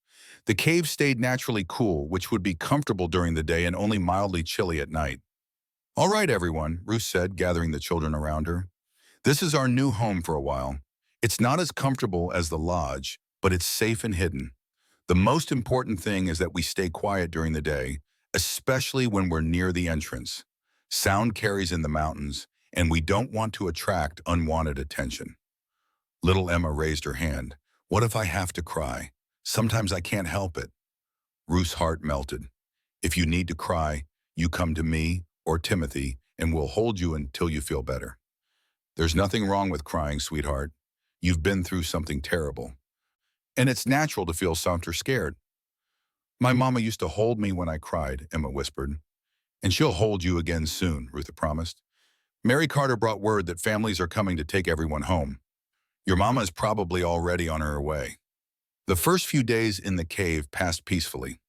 The cave stayed naturally cool, which would be comfortable during the day and only mildly chilly at night. "All right, everyone," Ruth said, gathering the children around her. "This is our new home for a while. It's not as comfortable as the lodge, but it's safe and hidden. The most important thing is that we stay quiet during the day, especially when we're near the entrance. Sound carries in the mountains, and we don't want to attract unwanted attention." Little Emma raised her hand. "What if I have to cry? Sometimes I can't help it." Ruth's heart melted. "If you need to cry, you come to me or Timothy, and we'll hold you until you feel better. There's nothing wrong with crying, sweetheart. You've been through something terrible. And it's natural to feel soft or scared." "My mama used to hold me when I cried," Emma whispered. "And she'll hold you again soon," Ruth promised. "Mary Carter brought word that families are coming to take everyone home. Your mama is probably already on her way." The first few days in the cave passed peacefully.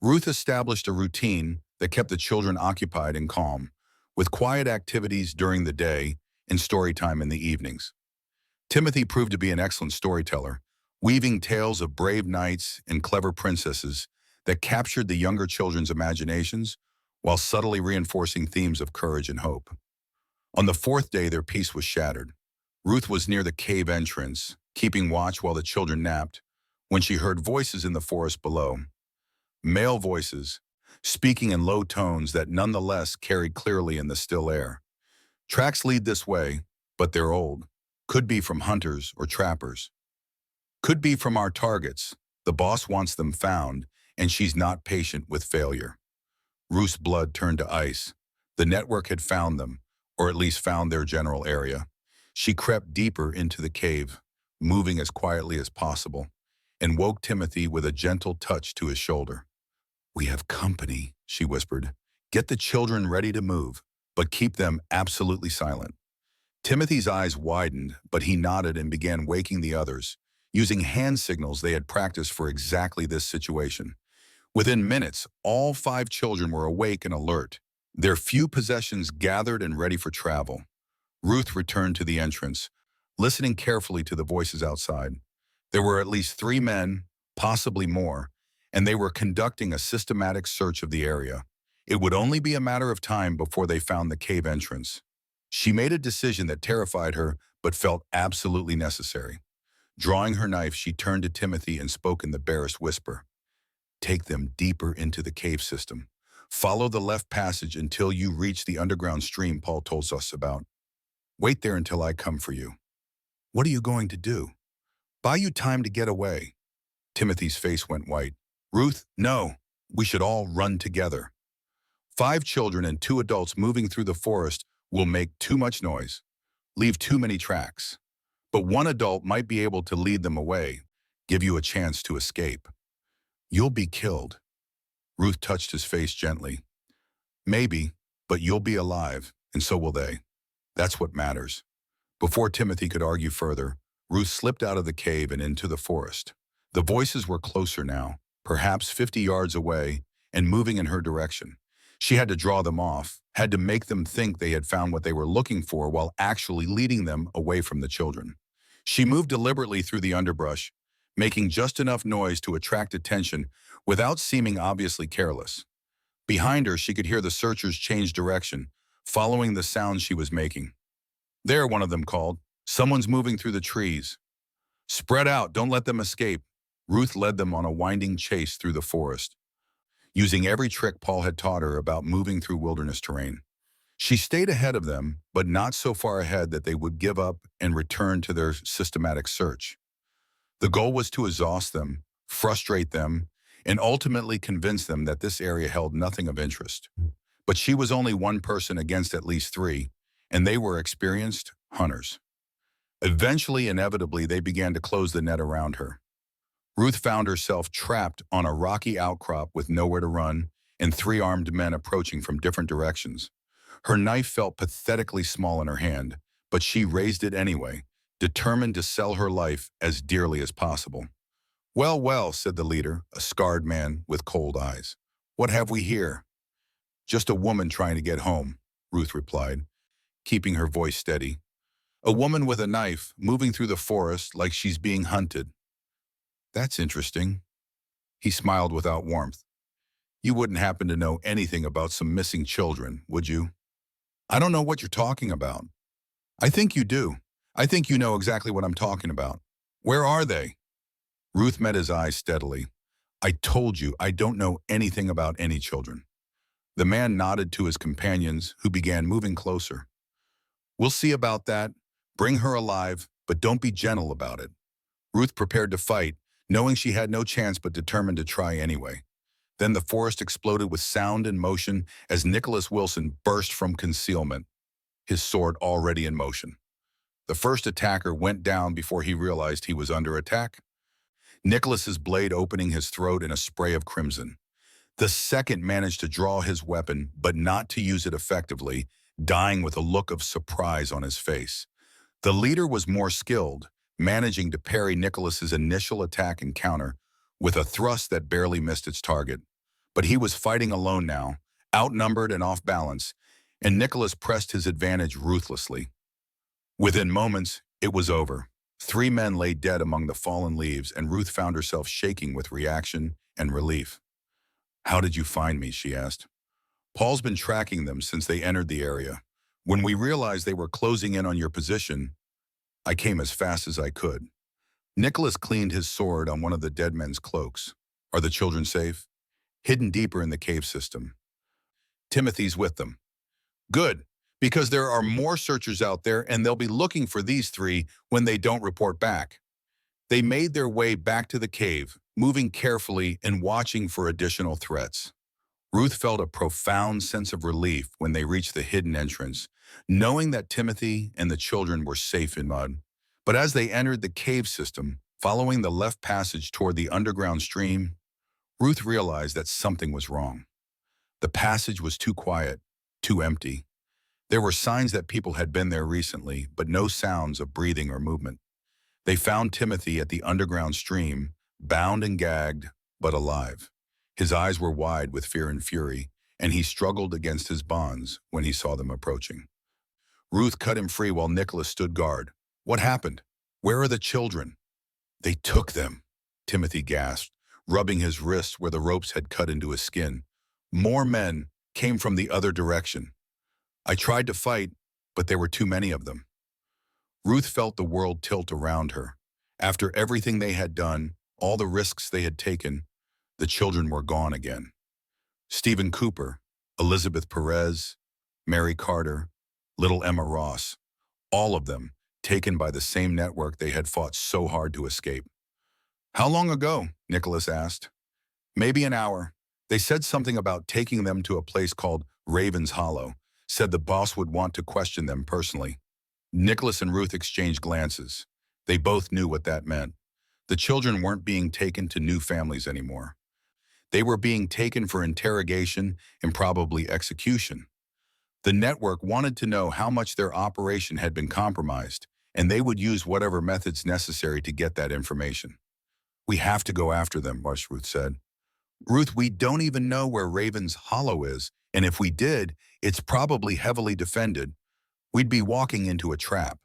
Ruth established a routine that kept the children occupied and calm, with quiet activities during the day and story time in the evenings. Timothy proved to be an excellent storyteller, weaving tales of brave knights and clever princesses that captured the younger children's imaginations while subtly reinforcing themes of courage and hope. On the 4th day, their peace was shattered. Ruth was near the cave entrance, keeping watch while the children napped, when she heard voices in the forest below. Male voices, speaking in low tones that nonetheless carried clearly in the still air. "Tracks lead this way, but they're old. Could be from hunters or trappers. Could be from our targets. The boss wants them found, and she's not patient with failure." Ruth's blood turned to ice. The network had found them, or at least found their general area. She crept deeper into the cave, moving as quietly as possible, and woke Timothy with a gentle touch to his shoulder. "We have company," she whispered. "Get the children ready to move, but keep them absolutely silent." Timothy's eyes widened, but he nodded and began waking the others, using hand signals they had practiced for exactly this situation. Within minutes, all 5 children were awake and alert, their few possessions gathered and ready for travel. Ruth returned to the entrance, listening carefully to the voices outside. There were at least 3 men, possibly more, and they were conducting a systematic search of the area. It would only be a matter of time before they found the cave entrance. She made a decision that terrified her but felt absolutely necessary. Drawing her knife, she turned to Timothy and spoke in the barest whisper. Take them deeper into the cave system. Follow the left passage until you reach the underground stream Paul told us about. Wait there until I come for you. What are you going to do? Buy you time to get away. Timothy's face went white. Ruth, no. We should all run together. 5 children and 2 adults moving through the forest will make too much noise, leave too many tracks. But 1 adult might be able to lead them away, give you a chance to escape. You'll be killed. Ruth touched his face gently. Maybe, but you'll be alive, and so will they. That's what matters. Before Timothy could argue further, Ruth slipped out of the cave and into the forest. The voices were closer now, perhaps 50 yards away, and moving in her direction. She had to draw them off, had to make them think they had found what they were looking for while actually leading them away from the children. She moved deliberately through the underbrush, making just enough noise to attract attention without seeming obviously careless. Behind her, she could hear the searchers change direction, following the sounds she was making. There, one of them called. Someone's moving through the trees. Spread out, don't let them escape. Ruth led them on a winding chase through the forest, using every trick Paul had taught her about moving through wilderness terrain. She stayed ahead of them, but not so far ahead that they would give up and return to their systematic search. The goal was to exhaust them, frustrate them, and ultimately convince them that this area held nothing of interest. But she was only one person against at least 3, and they were experienced hunters. Eventually, inevitably, they began to close the net around her. Ruth found herself trapped on a rocky outcrop with nowhere to run and 3 armed men approaching from different directions. Her knife felt pathetically small in her hand, but she raised it anyway, determined to sell her life as dearly as possible. Well, well, said the leader, a scarred man with cold eyes. What have we here? Just a woman trying to get home, Ruth replied, keeping her voice steady. A woman with a knife, moving through the forest like she's being hunted. That's interesting. He smiled without warmth. You wouldn't happen to know anything about some missing children, would you? I don't know what you're talking about. I think you do. I think you know exactly what I'm talking about. Where are they? Ruth met his eyes steadily. I told you I don't know anything about any children. The man nodded to his companions, who began moving closer. We'll see about that. Bring her alive, but don't be gentle about it. Ruth prepared to fight, knowing she had no chance but determined to try anyway. Then the forest exploded with sound and motion as Nicholas Wilson burst from concealment, his sword already in motion. The first attacker went down before he realized he was under attack, Nicholas's blade opening his throat in a spray of crimson. The second managed to draw his weapon, but not to use it effectively, dying with a look of surprise on his face. The leader was more skilled, managing to parry Nicholas's initial attack and counter with a thrust that barely missed its target. But he was fighting alone now, outnumbered and off balance, and Nicholas pressed his advantage ruthlessly. Within moments, it was over. 3 men lay dead among the fallen leaves, and Ruth found herself shaking with reaction and relief. How did you find me? She asked. Paul's been tracking them since they entered the area. When we realized they were closing in on your position, I came as fast as I could. Nicholas cleaned his sword on one of the dead men's cloaks. Are the children safe? Hidden deeper in the cave system. Timothy's with them. Good, because there are more searchers out there and they'll be looking for these 3 when they don't report back. They made their way back to the cave, moving carefully and watching for additional threats. Ruth felt a profound sense of relief when they reached the hidden entrance, knowing that Timothy and the children were safe in mud. But as they entered the cave system, following the left passage toward the underground stream, Ruth realized that something was wrong. The passage was too quiet, too empty. There were signs that people had been there recently, but no sounds of breathing or movement. They found Timothy at the underground stream, bound and gagged, but alive. His eyes were wide with fear and fury, and he struggled against his bonds when he saw them approaching. Ruth cut him free while Nicholas stood guard. What happened? Where are the children? They took them, Timothy gasped, rubbing his wrists where the ropes had cut into his skin. More men came from the other direction. I tried to fight, but there were too many of them. Ruth felt the world tilt around her. After everything they had done, all the risks they had taken, the children were gone again. Stephen Cooper, Elizabeth Perez, Mary Carter, little Emma Ross, all of them taken by the same network they had fought so hard to escape. How long ago? Nicholas asked. Maybe an hour. They said something about taking them to a place called Raven's Hollow, said the boss would want to question them personally. Nicholas and Ruth exchanged glances. They both knew what that meant. The children weren't being taken to new families anymore. They were being taken for interrogation and probably execution. The network wanted to know how much their operation had been compromised, and they would use whatever methods necessary to get that information. We have to go after them, Ruth said. Ruth, we don't even know where Raven's Hollow is, and if we did, it's probably heavily defended. We'd be walking into a trap.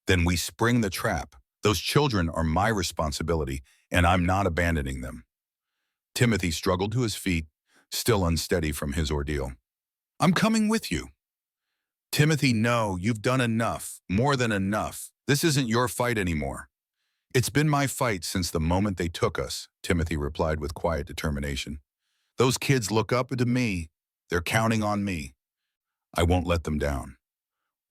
Then we spring the trap. Those children are my responsibility, and I'm not abandoning them. Timothy struggled to his feet, still unsteady from his ordeal. I'm coming with you. Timothy, no, you've done enough, more than enough. This isn't your fight anymore. It's been my fight since the moment they took us, Timothy replied with quiet determination. Those kids look up to me. They're counting on me. I won't let them down.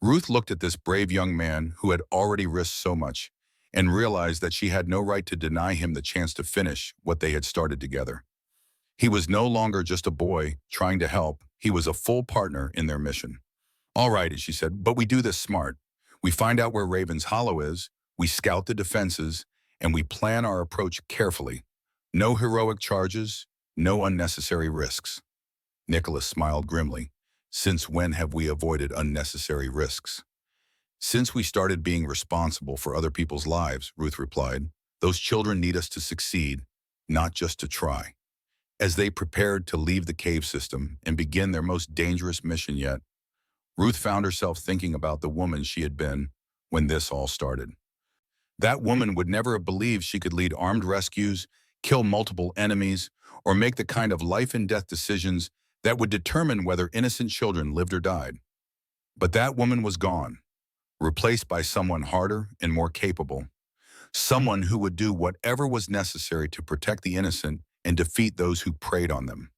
Ruth looked at this brave young man who had already risked so much and realized that she had no right to deny him the chance to finish what they had started together. He was no longer just a boy trying to help. He was a full partner in their mission. All right, she said, but we do this smart. We find out where Raven's Hollow is, we scout the defenses, and we plan our approach carefully. No heroic charges, no unnecessary risks. Nicholas smiled grimly. Since when have we avoided unnecessary risks? Since we started being responsible for other people's lives, Ruth replied. Those children need us to succeed, not just to try. As they prepared to leave the cave system and begin their most dangerous mission yet, Ruth found herself thinking about the woman she had been when this all started. That woman would never have believed she could lead armed rescues, kill multiple enemies, or make the kind of life and death decisions that would determine whether innocent children lived or died. But that woman was gone, replaced by someone harder and more capable, someone who would do whatever was necessary to protect the innocent and defeat those who preyed on them.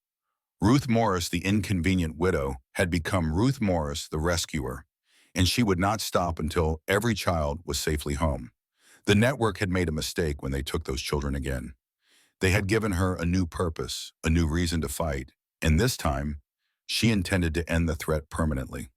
Ruth Morris, the inconvenient widow, had become Ruth Morris, the rescuer, and she would not stop until every child was safely home. The network had made a mistake when they took those children again. They had given her a new purpose, a new reason to fight, and this time, she intended to end the threat permanently.